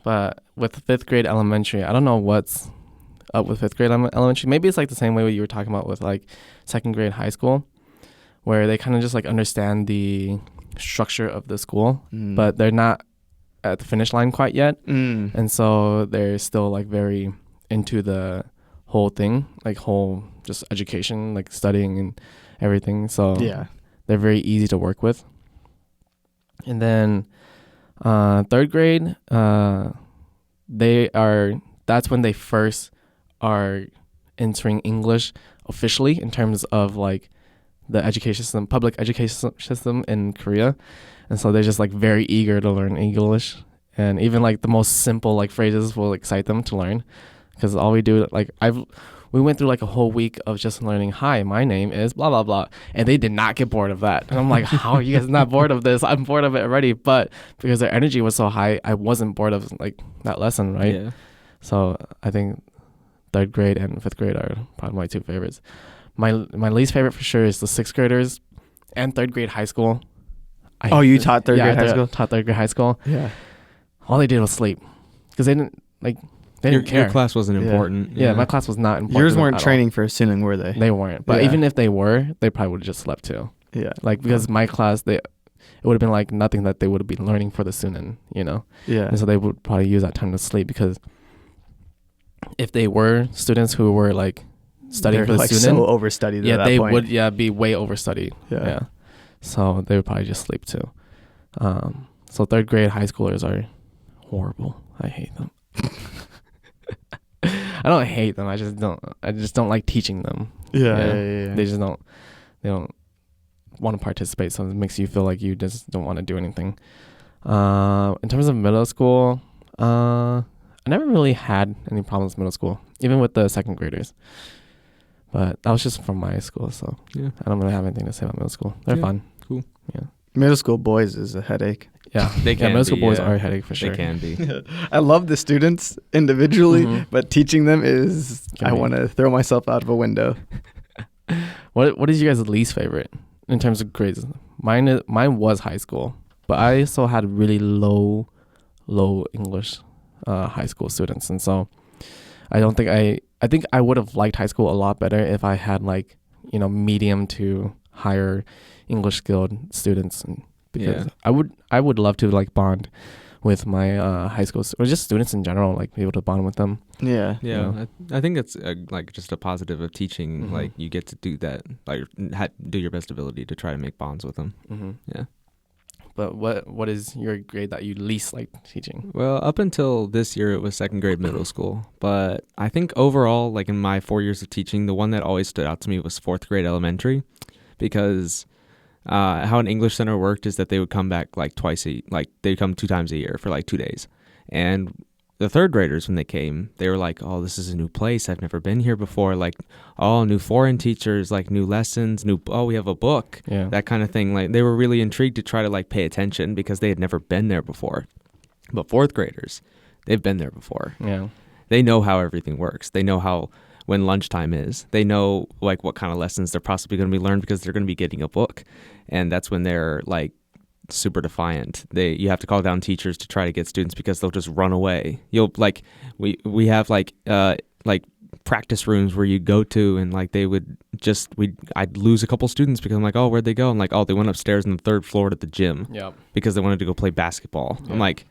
But with 5th grade elementary, I don't know what's up with 5th grade elementary. Maybe it's like the same way what you were talking about with like 2nd grade high school, where they kind of just like understand the structure of the school, but they're not at the finish line quite yet. And so they're still like very into the whole thing, like whole just education, like studying and everything. So yeah, they're very easy to work with. And then 3rd grade, that's when they first are entering English officially in terms of like the education system, public education system in Korea. And so they're just like very eager to learn English, and even like the most simple like phrases will excite them to learn, because all we do, like we went through like a whole week of just learning, hi, my name is blah blah blah, and they did not get bored of that. And I'm like, how are you guys not bored of this? I'm bored of it already. But because their energy was so high, I wasn't bored of like that lesson, right? Yeah. So I think 3rd grade and 5th grade are probably my 2 favorites. My least favorite for sure is the 6th graders and 3rd grade high school. You taught 3rd grade high school? Taught 3rd grade high school. Yeah. All they did was sleep, because they didn't care. Your class wasn't important. Yeah, my class was not important. Yours weren't training for assuming, were they? They weren't. But even if they were, they probably would have just slept too. Yeah. Like, because my class, it would have been like nothing that they would have been learning for the sunin, you know? Yeah. And so they would probably use that time to sleep, because if they were students who were like studying They're for the like student, so overstudied yeah, at that they point. would be way overstudied. Yeah. So they would probably just sleep too. So third grade high schoolers are horrible. I hate them. I don't hate them. I just don't like teaching them. Yeah. They just don't want to participate. So it makes you feel like you just don't want to do anything. In terms of middle school, I never really had any problems in middle school, even with the second graders. But that was just from my school, so Yeah. I don't really have anything to say about middle school. They're Yeah. fun. Cool. Yeah. Middle school boys is a headache. Yeah. They can middle school be, boys yeah. are a headache for sure. They can be. I love the students individually, Mhm. but teaching them is Can I be. want to throw myself out of a window. What is your guys' least favorite in terms of grades? Mine was high school, but I also had really low English high school students, and so I think I would have liked high school a lot better if I had like medium to higher English skilled students, and because I would love to like bond with my high school or just students in general, like be able to bond with them. Yeah. Yeah, I think it's like just a positive of teaching. Mhm. Like you get to do that, like do your best ability to try to make bonds with them. Mm-hmm. Yeah. But what is your grade that you least like teaching? Well, up until this year, it was second grade middle school. But I think overall, like in my 4 years of teaching, the one that always stood out to me was fourth grade elementary, because how an English center worked is that they would come back like they'd come 2 times a year for like 2 days. And the third graders, when they came, they were like, oh, this is a new place. I've never been here before. Like, oh, new foreign teachers, like new lessons, we have a book, that kind of thing. Like they were really intrigued to try to like pay attention because they had never been there before. But fourth graders, they've been there before. Yeah. They know how everything works. They know how when lunchtime is. They know like what kind of lessons they're possibly going to be learned because they're going to be getting a book. And that's when they're like super defiant. You have to call down teachers to try to get students because they'll just run away. You'll like we have like practice rooms where you go to, and like I'd lose a couple students because I'm like, oh, where'd they go? I'm like, oh, they went upstairs on the 3rd floor to the gym because they wanted to go play basketball. I'm like,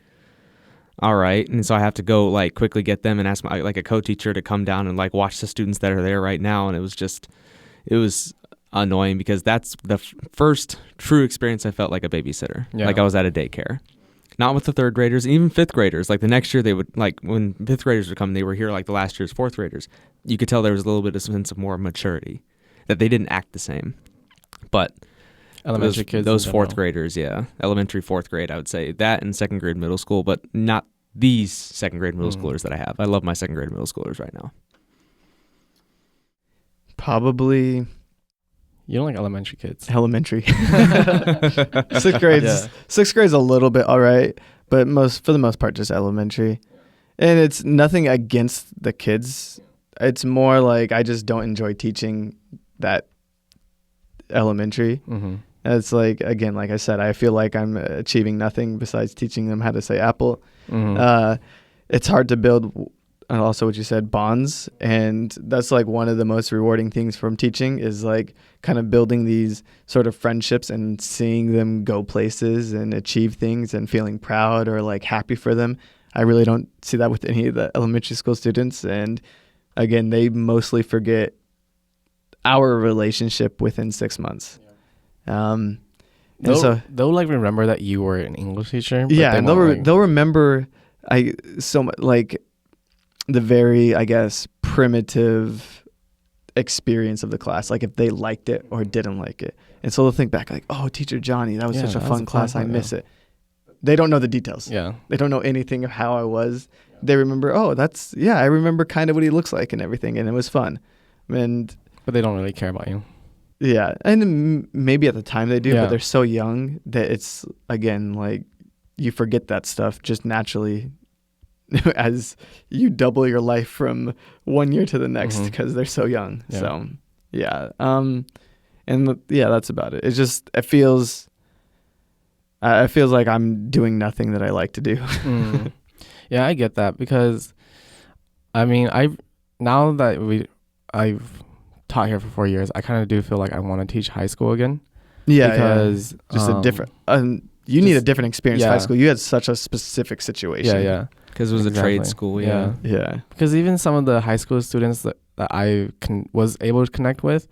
all right. And so I have to go like quickly get them and ask like a co-teacher to come down and like watch the students that are there right now. And it was annoying because that's the first true experience I felt like a babysitter. Like I was at a daycare. Not with the 3rd graders, even 5th graders. Like the next year they would, like when 5th graders would come, they were here like the last year's 4th graders. You could tell there was a little bit of sense of more maturity, that they didn't act the same. But Elementary kids. Those 4th graders, elementary 4th grade, I would say that, and 2nd grade middle school, but not these 2nd grade middle schoolers that I have. I love my 2nd grade middle schoolers right now. Probably You don't like elementary kids. elementary. Sixth grade's a little bit all right, but for the most part just elementary. And it's nothing against the kids. It's more like I just don't enjoy teaching that elementary. Mm-hmm. It's like, again, like I said, I feel like I'm achieving nothing besides teaching them how to say apple. Mm-hmm. It's hard to build, and also what you said, bonds. And that's like one of the most rewarding things from teaching is like kind of building these sort of friendships and seeing them go places and achieve things and feeling proud or like happy for them. I really don't see that with any of the elementary school students. And again, they mostly forget our relationship within 6 months. They'll like remember that you were an English teacher. But Yeah, and they'll remember like the very, I guess, primitive experience of the class, like if they liked it or didn't like it. And so they'll think back like, oh, Teacher Johnny, that was such a fun class. I miss it. They don't know the details. Yeah. They don't know anything of how I was. They remember, I remember kind of what he looks like and everything, and it was fun. But they don't really care about you. Yeah, and maybe at the time they do, Yeah. but they're so young that it's, again, like you forget that stuff just naturally as you double your life from 1 year to the next because they're so young. Yeah. So, that's about it. It feels like I'm doing nothing that I like to do. Yeah, I get that because, I mean, now that I've taught here for 4 years, I kind of do feel like I want to teach high school again. Yeah, because just a different. You need a different experience. Yeah. High school, you had such a specific situation. Yeah. Because it was a trade school. Yeah. Yeah. Because even some of the high school students that I was able to connect with,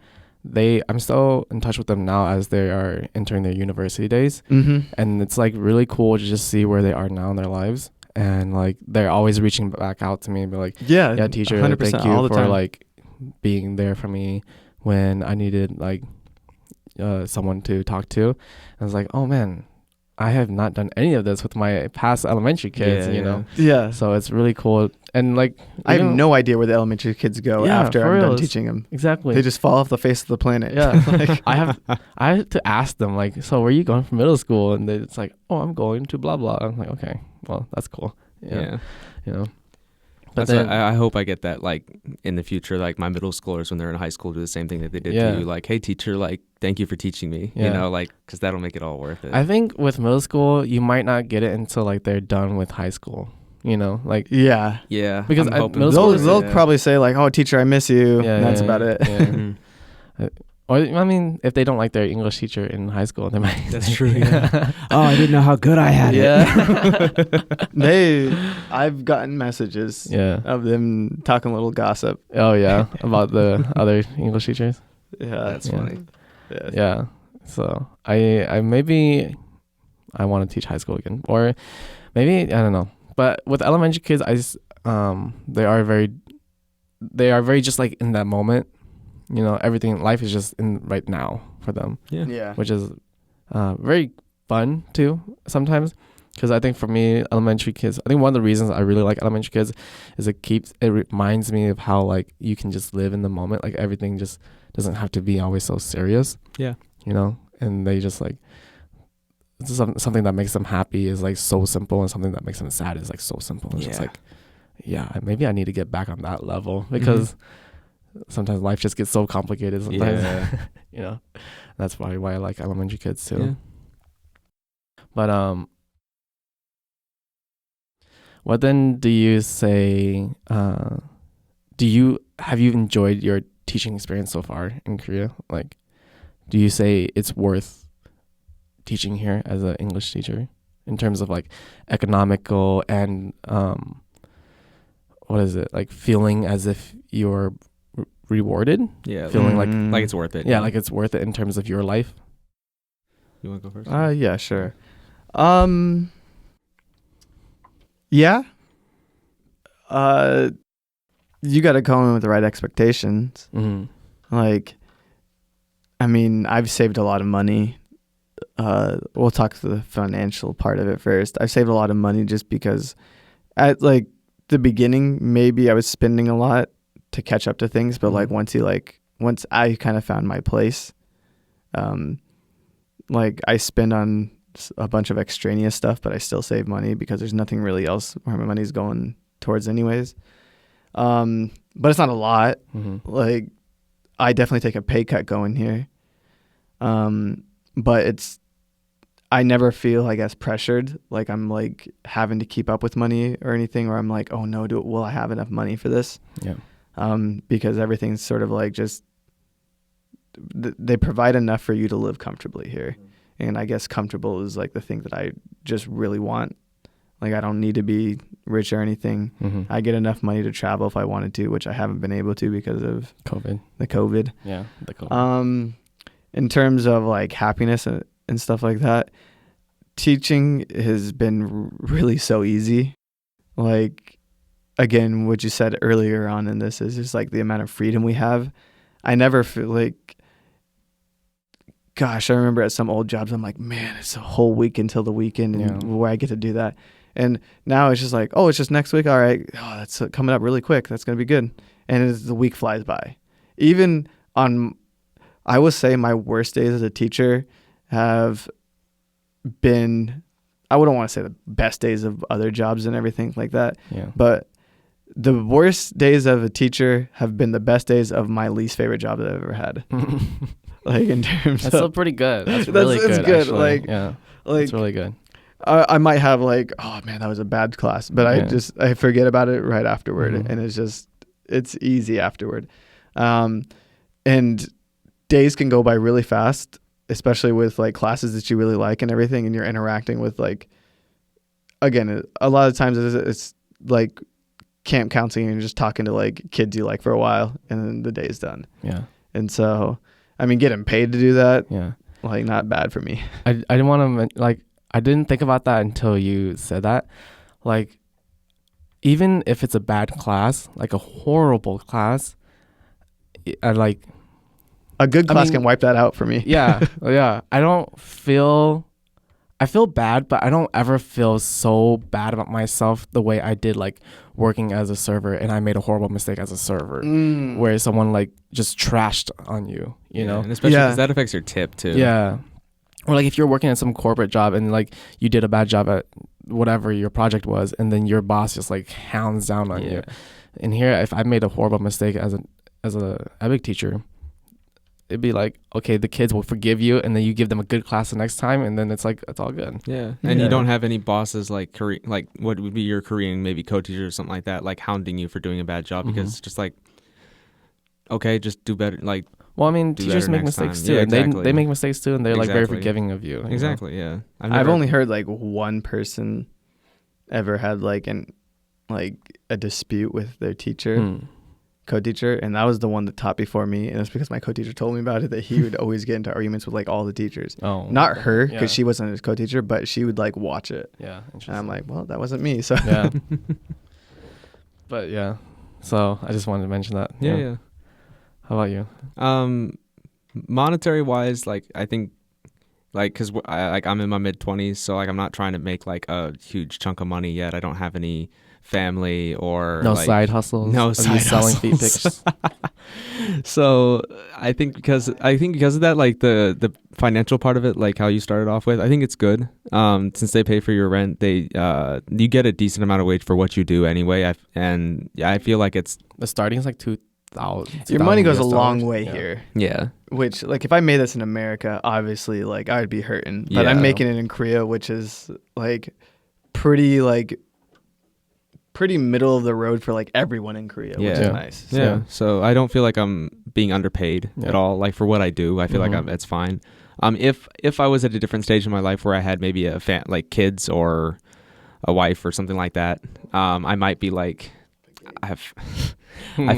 I'm still in touch with them now as they are entering their university days. Mm-hmm. And it's like really cool to just see where they are now in their lives. And like they're always reaching back out to me and be like, yeah, teacher, 100% thank you all the for time. like being there for me when I needed like someone to talk to. And I was like, oh man, I have not done any of this with my past elementary kids, you know? Yeah. So it's really cool. And like, I have no idea where the elementary kids go after I'm done teaching them. Exactly. They just fall off the face of the planet. Yeah. Like, I have to ask them like, so where are you going for middle school? And it's like, oh, I'm going to blah, blah. I'm like, okay, well, that's cool. Yeah. You know, but then, I hope I get that like in the future, like my middle schoolers when they're in high school do the same thing that they did to you. Like, hey teacher, like, thank you for teaching me, you know, like, cause that'll make it all worth it. I think with middle school, you might not get it until like they're done with high school, you know, like, yeah. Because middle school they'll probably say like, oh teacher, I miss you. Yeah, and that's about it. Yeah. Or I mean, if they don't like their English teacher in high school, they might. That's true. Yeah. Oh, I didn't know how good I had it. I've gotten messages of them talking a little gossip. Oh yeah, about the other English teachers. Yeah, that's funny. Yeah. So I maybe I want to teach high school again, or maybe I don't know. But with elementary kids, they are very just like in that moment. You know, everything, life is just in right now for them. Yeah. Which is very fun too sometimes. Because I think for me, elementary kids, I think one of the reasons I really like elementary kids is it reminds me of how like you can just live in the moment. Like everything just doesn't have to be always so serious. Yeah. You know, and they just like, something that makes them happy is like so simple, and something that makes them sad is like so simple. It's just like, maybe I need to get back on that level because sometimes life just gets so complicated sometimes. You know, that's probably why I like elementary kids too. But what then do you say, have you enjoyed your teaching experience so far in Korea? Like, do you say it's worth teaching here as an English teacher in terms of like economical and what is it, like feeling as if you're rewarded? Yeah, feeling like it's worth it. Yeah, like it's worth it in terms of your life. You want to go first? Yeah, sure. Yeah. You got to come in with the right expectations. Like, I mean, I've saved a lot of money. We'll talk to the financial part of it first. I've saved a lot of money just because at like the beginning, maybe I was spending a lot to catch up to things, but like once I kind of found my place, like I spend on a bunch of extraneous stuff, but I still save money because there's nothing really else where my money's going towards anyways. But it's not a lot. Like I definitely take a pay cut going here. But I never feel, I guess, pressured. Like I'm like having to keep up with money or anything, or I'm like, oh no, will I have enough money for this? Yeah. Because everything's sort of like just, they provide enough for you to live comfortably here. And I guess comfortable is like the thing that I just really want. Like I don't need to be rich or anything. I get enough money to travel if I wanted to, which I haven't been able to because of the COVID. Yeah, the COVID. In terms of like happiness and stuff like that, teaching has been really so easy. Like, again, what you said earlier on in this is just like the amount of freedom we have. I never feel like, gosh, I remember at some old jobs, I'm like, man, it's a whole week until the weekend and where I get to do that. And now it's just like, oh, it's just next week. All right. Oh, that's coming up really quick. That's going to be good. And the week flies by. Even on, I would say my worst days as a teacher have been, I wouldn't want to say the best days of other jobs and everything like that. Yeah. But the worst days of a teacher have been the best days of my least favorite job that I've ever had. Like in terms that's still pretty good. That's really good. Good. Actually. Like, yeah, like it's really good. I might have like, oh man, that was a bad class, but I forget about it right afterward, and it's easy afterward. And days can go by really fast, especially with like classes that you really like and everything, and you're interacting with like, again, a lot of times it's like camp counseling and just talking to like kids you like for a while, and then the day's done. Yeah. And so, I mean, getting paid to do that, Yeah. like, not bad for me. I didn't want to like, I didn't think about that until you said that. Like, even if it's a bad class, like a horrible class, I like, A good class mean, can wipe that out for me. yeah, yeah. I feel bad, but I don't ever feel so bad about myself the way I did like working as a server, and I made a horrible mistake as a server where someone like just trashed on you, you know? And especially because that affects your tip too. Yeah. Or like if you're working at some corporate job and like you did a bad job at whatever your project was, and then your boss just like hounds down on you. And here, if I made a horrible mistake as a EPIC teacher, it'd be like, okay, the kids will forgive you, and then you give them a good class the next time, and then it's like, it's all good. Yeah. And you don't have any bosses like like what would be your Korean maybe co-teacher or something like that, like hounding you for doing a bad job, because it's just like, okay, just do better. Like, well, I mean, teachers make mistakes too, and they make mistakes too, and they're like very forgiving of you. Exactly. You know? Yeah. I've only heard like one person ever had like a dispute with their teacher. Co-teacher, and that was the one that taught before me, and it's because my co-teacher told me about it, that he would always get into arguments with like all the teachers. Not her, because she wasn't his co-teacher, but she would like watch it. Interesting. And I'm like, well, that wasn't me. So yeah. But yeah, so I just wanted to mention that. Yeah. How about you? Monetary wise, like I think, like, because I'm in my mid-20s, so like I'm not trying to make like a huge chunk of money yet. I don't have any family or no like, side hustles. No side selling hustles. feet pics. So I think because of that, like the financial part of it, like how you started off with, I think it's good. Since they pay for your rent, they you get a decent amount of wage for what you do anyway. I feel like it's the starting is like $2,000. your money goes a long way here. Yeah. Which, like, if I made this in America, obviously, like, I'd be hurting. But I'm making it in Korea, which is like pretty middle of the road for like everyone in Korea, which is nice. Yeah. So I don't feel like I'm being underpaid at all. Like for what I do, I feel like it's fine. If I was at a different stage in my life where I had maybe like kids or a wife or something like that, I might be like, I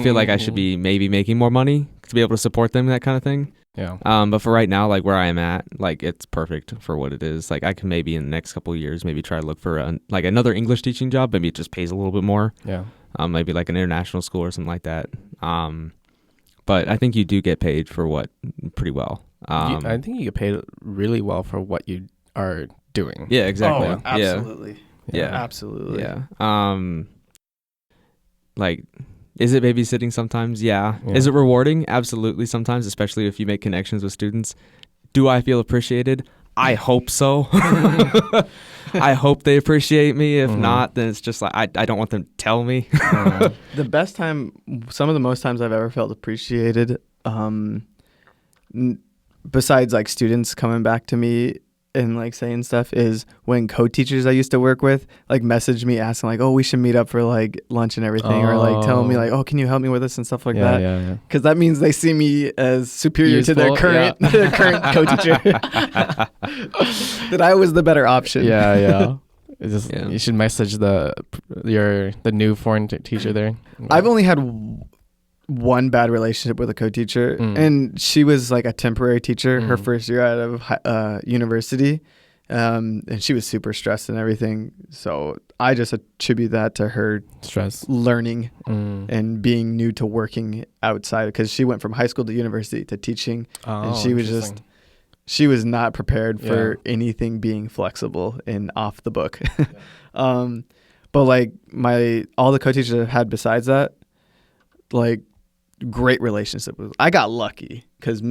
feel like I should be maybe making more money to be able to support them, that kind of thing. Yeah. But for right now, like where I am at, like it's perfect for what it is. Like I can maybe in the next couple of years, maybe try to look for like another English teaching job. Maybe it just pays a little bit more. Yeah. Maybe like an international school or something like that. But I think you do get paid for what pretty well. I think you get paid really well for what you are doing. Yeah, exactly. Oh, absolutely. Yeah. Absolutely. Yeah. Like, is it babysitting sometimes? Yeah. Is it rewarding? Absolutely sometimes, especially if you make connections with students. Do I feel appreciated? I hope so. I hope they appreciate me. If not, then it's just like I don't want them to tell me. The best time, some of the most times I've ever felt appreciated, besides like students coming back to me and like saying stuff, is when co-teachers I used to work with like messaged me asking like, oh, we should meet up for like lunch and everything, or like telling me like, oh, can you help me with this and stuff like that. Yeah. Because that means they see me as superior Useful, to their current their current co-teacher. That I was the better option. Yeah. It's just, you should message the new foreign teacher there. I've only had one bad relationship with a co-teacher, and she was like a temporary teacher her first year out of university, and she was super stressed and everything, so I just attribute that to her stress, learning and being new to working outside, because she went from high school to university to teaching, and she was not prepared for anything being flexible and off the book. But like all the co-teachers I've had besides that, like, great relationship with. I got lucky because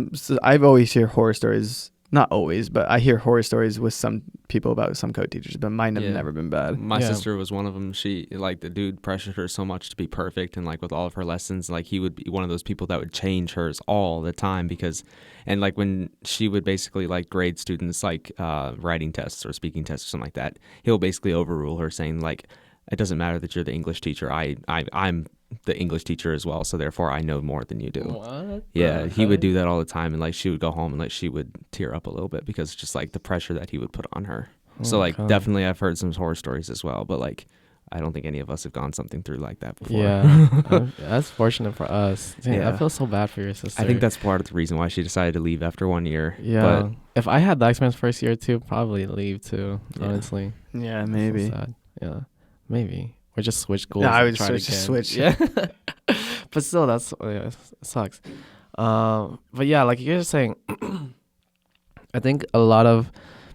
I've always hear horror stories. Not always, but I hear horror stories with some people about some co-teachers, but mine have never been bad. My sister was one of them. She, like, the dude pressured her so much to be perfect, and like with all of her lessons, like he would be one of those people that would change hers all the time, because, and like when she would basically like grade students like writing tests or speaking tests or something like that, he'll basically overrule her, saying like, it doesn't matter that you're the English teacher. I'm the English teacher as well, so therefore I know more than you do. What? Yeah, he would do that all the time, and like she would go home and like she would tear up a little bit because just like the pressure that he would put on her. So like definitely I've heard some horror stories as well, but like I don't think any of us have gone something through like that before. Yeah, that's fortunate for us. Dang, Yeah. I feel so bad for your sister. I think that's part of the reason why she decided to leave after 1 year. Yeah. But If I had that experience first year too, probably leave too. Yeah. Honestly. Yeah, That's so maybe. sad. Yeah, maybe. Or just switch schools. Yeah, I and would try it switch. again. Yeah. But still, that's it sucks. But yeah, like you're saying, I think a lot of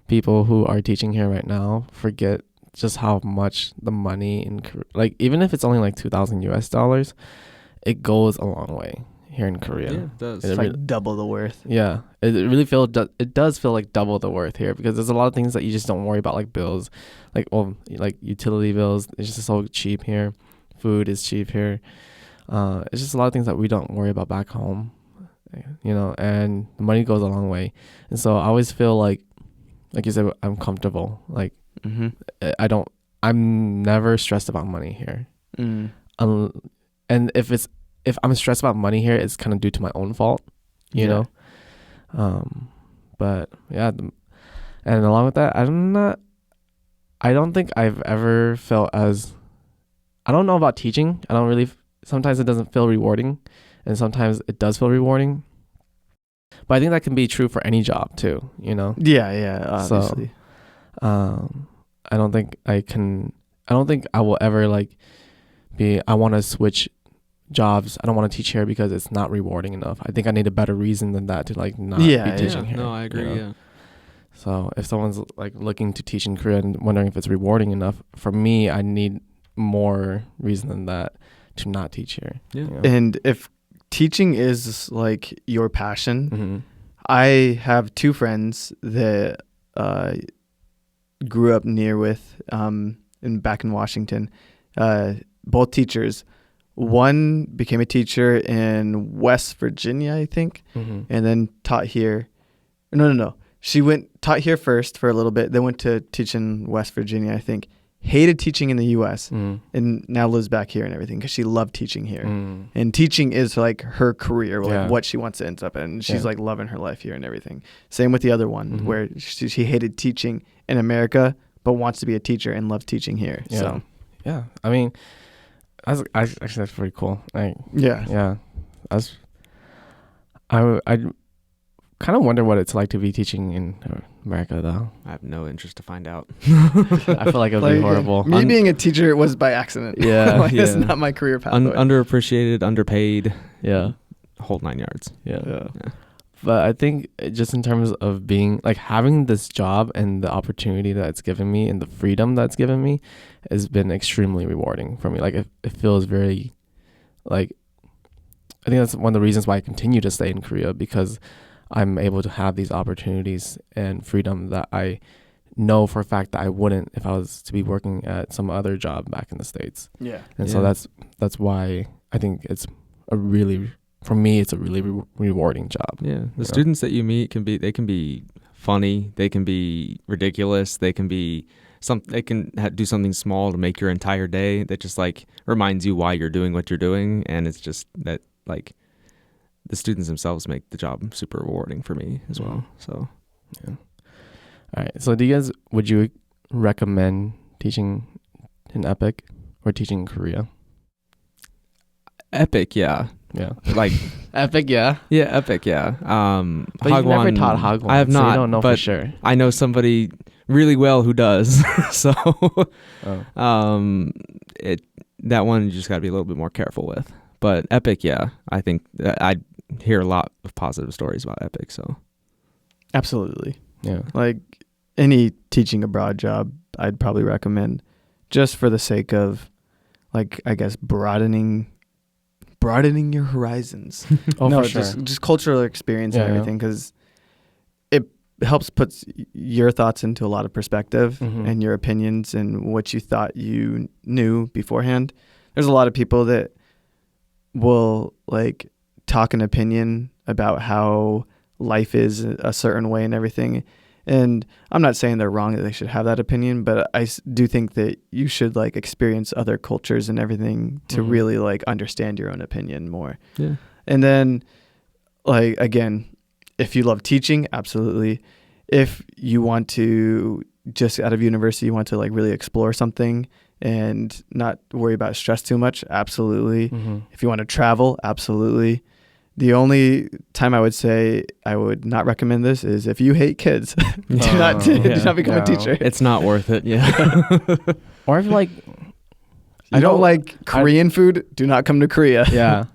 people who are teaching here right now forget just how much the money in like even if it's only like $2,000 it goes a long way here in Korea. yeah, it does. It's like double the worth. Yeah, it really it does feel like double the worth here because there's a lot of things that you just don't worry about, like bills, like utility bills. It's just so cheap here. Food is cheap here. It's just a lot of things that we don't worry about back home, and the money goes a long way. And so I always feel like you said, I'm comfortable. Like Mm-hmm. I'm never stressed about money here. And if I'm stressed about money here, it's kind of due to my own fault, you know. But yeah, and along with that, I don't think I've ever felt as, I don't know about teaching. I don't really. Sometimes it doesn't feel rewarding, and sometimes it does feel rewarding. But I think that can be true for any job too, Yeah, obviously. I don't think I will ever I want to switch jobs. I don't want to teach here because it's not rewarding enough. I think I need a better reason than that to not be teaching here. No, I agree. Yeah. So if someone's looking to teach in Korea and wondering if it's rewarding enough, for me, I need more reason than that to not teach here. Yeah. And if teaching is your passion, Mm-hmm. I have two friends that grew up near with back in Washington, both teachers. One became a teacher in West Virginia, I think, Mm-hmm. and then taught here. No. She taught here first for a little bit, then went to teach in West Virginia, I think. Hated teaching in the U.S. And now lives back here and everything because she loved teaching here. And teaching is her career, what she wants to end up in. And she's loving her life here and everything. Same with the other one, where she hated teaching in America, but wants to be a teacher and loves teaching here. Yeah. So Yeah, I mean, actually that's pretty cool. yeah. I kind of wonder what it's like to be teaching in America, though. I have no interest to find out. I feel like it would be horrible. Me being a teacher was by accident. Yeah, It's not my career path. Underappreciated, underpaid. Yeah, Whole 9 yards. yeah. But I think just in terms of being having this job and the opportunity that it's given me and the freedom that's given me has been extremely rewarding for me. It feels very I think that's one of the reasons why I continue to stay in Korea, because I'm able to have these opportunities and freedom that I know for a fact that I wouldn't if I was to be working at some other job back in the States. Yeah. And so that's why I think it's a really rewarding job. Yeah. The students that you meet can be funny, they can be ridiculous, they can be they can do something small to make your entire day that just reminds you why you're doing what you're doing, and it's just that the students themselves make the job super rewarding for me as well. So, yeah. All right. So, would you recommend teaching in Epic or teaching in Korea? Epic, yeah. Yeah. Epic, yeah. Yeah, Epic, yeah. But you've never taught Hagwon. I have not. So you don't know but for sure. I know somebody really well who does. So, that one you just got to be a little bit more careful with. But Epic, yeah, I think I hear a lot of positive stories about Epic. So, absolutely, yeah. Any teaching abroad job, I'd probably recommend, just for the sake of, I guess, broadening your horizons. For sure. just cultural experience and everything, because it helps put your thoughts into a lot of perspective and your opinions and what you thought you knew beforehand. There's a lot of people that will talk an opinion about how life is a certain way and everything, and I'm not saying they're wrong that they should have that opinion, but I do think that you should experience other cultures and everything to really understand your own opinion more. Yeah. And then again, if you love teaching, absolutely. If you want to, just out of university, you want to really explore something and not worry about stress too much, absolutely. Mm-hmm. If you want to travel, absolutely. The only time I would say I would not recommend this is if you hate kids. do not become a teacher. It's not worth it. Yeah. Or if like You don't like Korean food, do not come to Korea. yeah.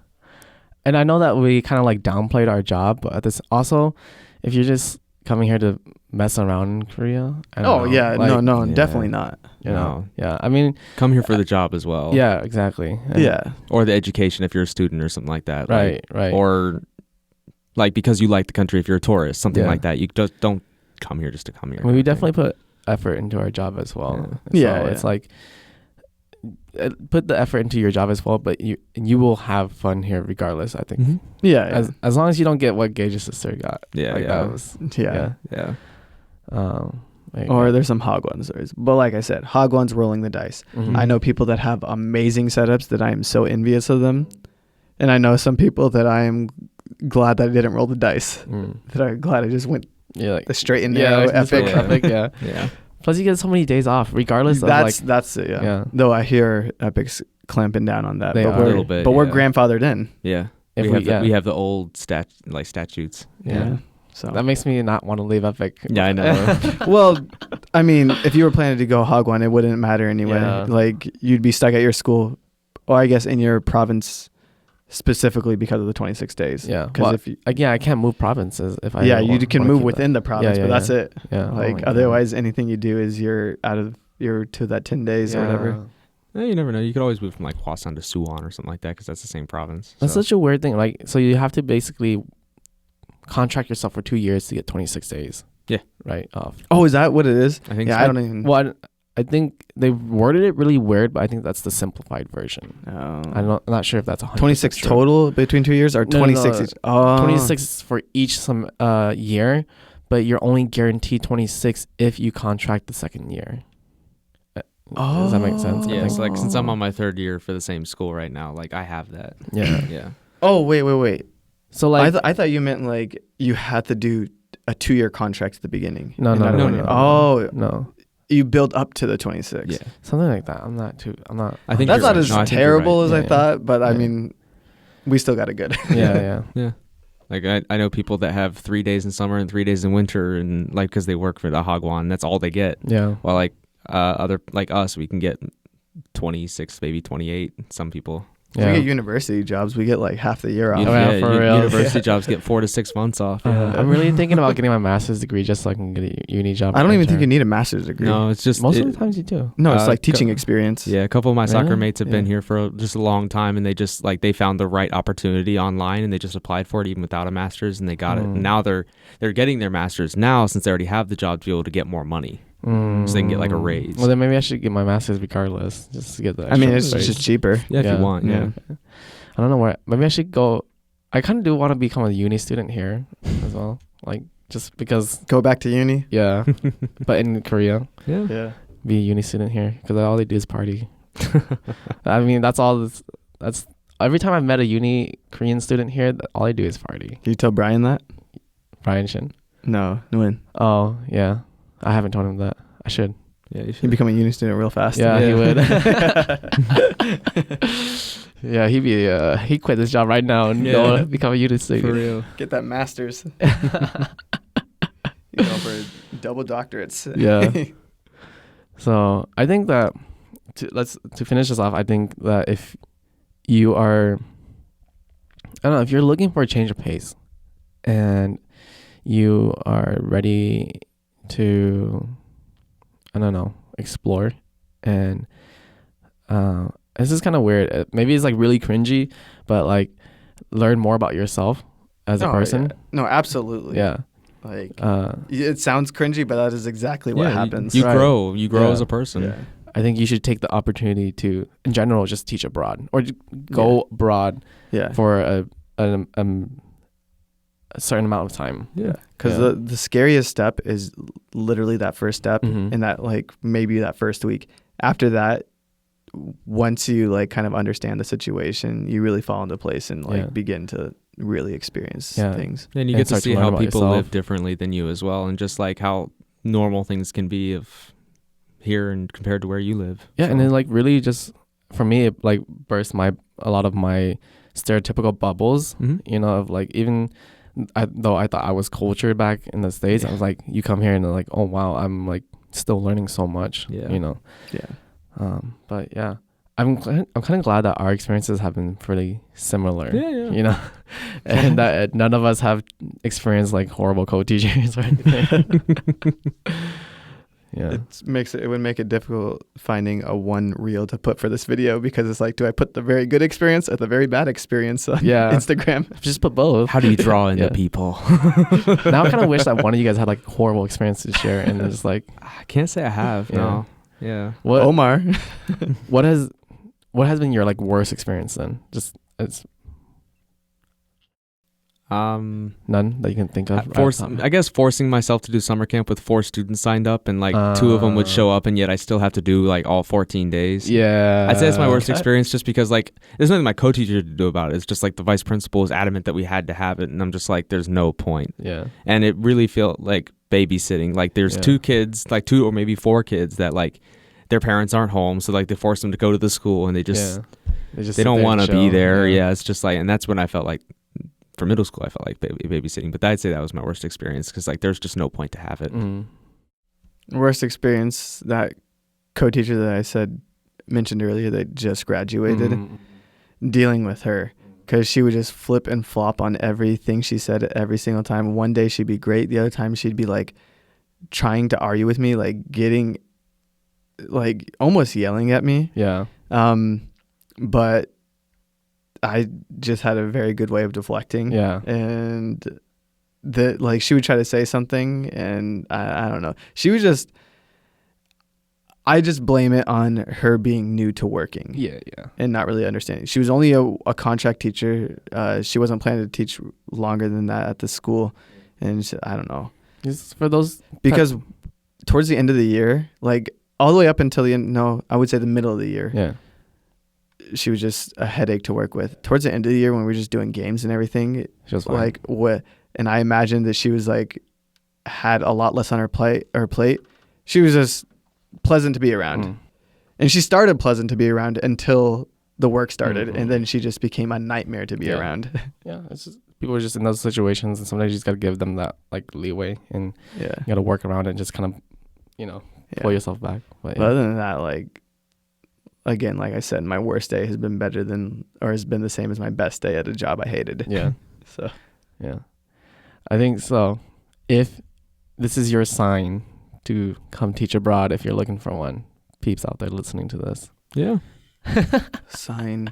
And I know that we kind of like downplayed our job, but this also, if you're just coming here to mess around in Korea, I don't know. Yeah, like, no, Yeah. definitely not. you know, yeah. I mean, Come here for the job as well. yeah, exactly. And- Yeah. Or the education if you're a student or something like that. right, right. Or like because you like the country if you're a tourist, something Yeah. like that. You just don't come here just to come here. I mean, we definitely put effort into our job as well. Yeah. So it's like put the effort into your job as well, but you will have fun here regardless. I think Mhm. Yeah. as long as you don't get what Gage's sister got. Yeah, like, yeah. That was, Yeah. Yeah. like, Or there's some Hagwon stories. But like I said, Hagwon's rolling the dice. mhm. I know people that have amazing setups that I am so envious of them. And I know some people that I am glad that I didn't roll the dice. That I'm glad I just went Yeah, like the straight and yeah, narrow like, epic. yeah. epic, yeah. Yeah. Plus, you get so many days off, regardless of like. That's it, yeah. Yeah. Though I hear Epic's clamping down on that. They but are. we're, A little bit, but we're yeah. grandfathered in. Yeah. If we we- have yeah. we have the old statutes. Yeah. So That makes me not want to leave Epic. Yeah, I know. well, I mean, if you were planning to go Hagwon, it wouldn't matter anyway. Yeah. Like you'd be stuck at your school, or I guess in your province specifically because of the 26 days. Yeah. Because Well, if you, I can't move provinces if I. yeah, you wanna can keep move that. within the province, yeah, but that's yeah. it. Yeah. Like otherwise, anything you do is you're to that 10 days or whatever. You never know. You could always move from like Hwaseong to Suwon or something like that because that's the same province. That's so. such a weird thing. Like, so you have to basically contract yourself for 2 years to get 26 days. Yeah. Right off. Oh, is that what it is? I think Yeah, so. I don't even. Well, I think they worded it really weird, but I think that's the simplified version. I'm not sure if that's 100% 26 true. total between 2 years or No, 26 no. each? Oh. 26 for each year, but you're only guaranteed 26 if you contract the second year. Does that make sense? I Yeah, think. so like since I'm on my third year for the same school right now, like I have that. Yeah. Yeah. Oh, wait. So like, I thought you meant like you had to do a 2-year contract at the beginning. No, and no, not a no, 1 no, year. no. Oh, no, you build up to the 26. Yeah. something like that. I'm not. I think That's you're not right. as No, I think you're terrible right. as Yeah, I yeah. thought, but I Yeah. mean, we still got it good. Yeah. Yeah. Like I know people that have 3 days in summer and 3 days in winter, and like because they work for the Hagwon, that's all they get. Yeah. While like other like us, we can get 26, maybe 28. Some people. If Yeah. we get university jobs, we get like half the year off. yeah, for real. University jobs get 4 to 6 months off. Yeah. I'm really thinking about getting my master's degree just so I can get a uni job. I don't even think intern. you need a master's degree. No, it's just Most of the times you do. No, it's like go- teaching experience. Yeah, a couple of my soccer Really? mates have been Yeah. here for just a long time, and they just like they found the right opportunity online, and they just applied for it even without a master's, and they got it. And now they're getting their masters now since they already have the job to be able to get more money, so they can get like a raise. Well, then maybe I should get my master's regardless, just to get the. I mean, extra it's raise. just cheaper. Yeah, if Yeah. you want. Yeah. I don't know where. Maybe I should go. I kind of do want to become a uni student here as well, like just because. Go back to uni. Yeah, but in Korea, Yeah. Yeah. be a uni student here because all they do is party. I mean, that's all. That's every time I've met a uni Korean student here, all they do is party. Can you tell Brian that? Brian Shin. No, Nguyen. Oh yeah, I haven't told him that. I should. Yeah, you You should. become a uni student real fast. Yeah, he Yeah. would. Yeah, he quit this job right now and Yeah. go become a uni student. For real. Get that master's. You go for double doctorates. Yeah. So I think that to finish this off, I think that if you are, I don't know, if you're looking for a change of pace and you are ready to, I don't know, explore, and this is kind of weird. Maybe it's like really cringy, but like learn more about yourself as a Oh, person. yeah. No, absolutely. Yeah. Like Uh, it sounds cringy, but that is exactly what Yeah, happens. You Right. grow. You grow Yeah. as a person. Yeah. I think you should take the opportunity to, in general, just teach abroad or go abroad Yeah. for a certain amount of time. Yeah. Because Yeah. the scariest step is literally that first step, Mhm. and that like maybe that first week. After that, once you like kind of understand the situation, you really fall into place and like Yeah. begin to really experience Yeah. things. And you And get to start to see learn how about people yourself. live differently than you as well, and just like how normal things can be of here and compared to where you live. Yeah, So, and then like really just for me, it like burst a lot of my stereotypical bubbles. mhm. You know, of like even though I thought I was cultured back in the States, I Yeah. was like, you come here and they're like, oh wow, I'm like still learning so much. Yeah. You know. Yeah. But yeah, I'm kind of glad that our experiences have been pretty similar. Yeah. You know, and that none of us have experienced like horrible co-teachers or anything. Yeah. It would make it difficult finding a one reel to put for this video, because it's like, do I put the very good experience or the very bad experience on Yeah. Instagram? Just put both. How do you draw in Yeah. the people? Now I kind of wish that one of you guys had like horrible experience to share, and it's like, I can't say I have. Yeah. No. Yeah. what Omar. what has been your like worst experience then? Just it's none that you can think of. I guess forcing myself to do summer camp with 4 students signed up, and like 2 of them would show up, and yet I still have to do like all 14 days. Yeah, I'd say it's my worst Okay. experience, just because like there's nothing my co-teacher to do about it. It's just like the vice principal is adamant that we had to have it, and I'm just like, there's no point. Yeah, And it really felt like babysitting. Like there's Yeah. 2 kids, like 2 or maybe 4 kids that like their parents aren't home, so like they force them to go to the school, and they just they don't want to be there. Yeah, it's just like, and that's when I felt like, for middle school, I felt like babysitting. But I'd say that was my worst experience, because like there's just no point to have it. Worst experience, that co-teacher that I mentioned earlier that just graduated, dealing with her, because she would just flip and flop on everything she said every single time. One day she'd be great, the other time she'd be like trying to argue with me, like getting like almost yelling at me. Yeah, But I just had a very good way of deflecting. yeah, And like she would try to say something, and I don't know. She was just, I just blame it on her being new to working. yeah. And not really understanding. She was only a contract teacher. She wasn't planning to teach longer than that at the school. And I don't know. Just for those, Because towards the end of the year, like all the way up until the end, no, I would say the middle of the year, yeah, she was just a headache to work with. Towards the end of the year when we were just doing games and everything, she was fine. like what? And I imagined that she was like, had a lot less on her plate. She was just pleasant to be around. And she started pleasant to be around until the work started. And then she just became a nightmare to be around. Yeah, it's just people are just in those situations, and sometimes you just got to give them that like leeway, and Yeah. you got to work around it and just kind of, pull yourself back. But But other than that, like, again, like I said, my worst day has been has been the same as my best day at a job I hated. yeah, So yeah. I think so. If this is your sign to come teach abroad, if you're looking for one, peeps out there listening to this. Yeah. sign.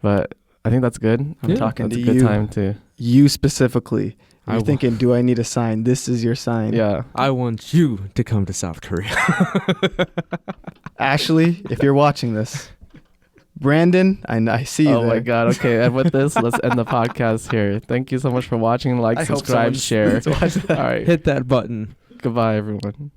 But I think that's good. I'm talking That's to a good you. time to. You specifically. You're I thinking, do I need a sign? This is your sign. Yeah. I want you to come to South Korea. Ashley, if you're watching this, Brandon, I see you Oh there. my God. Okay. And with this, let's end the podcast here. Thank you so much for watching. Like, I hope subscribe, someone share. watch that. All right. Hit that button. Goodbye, everyone.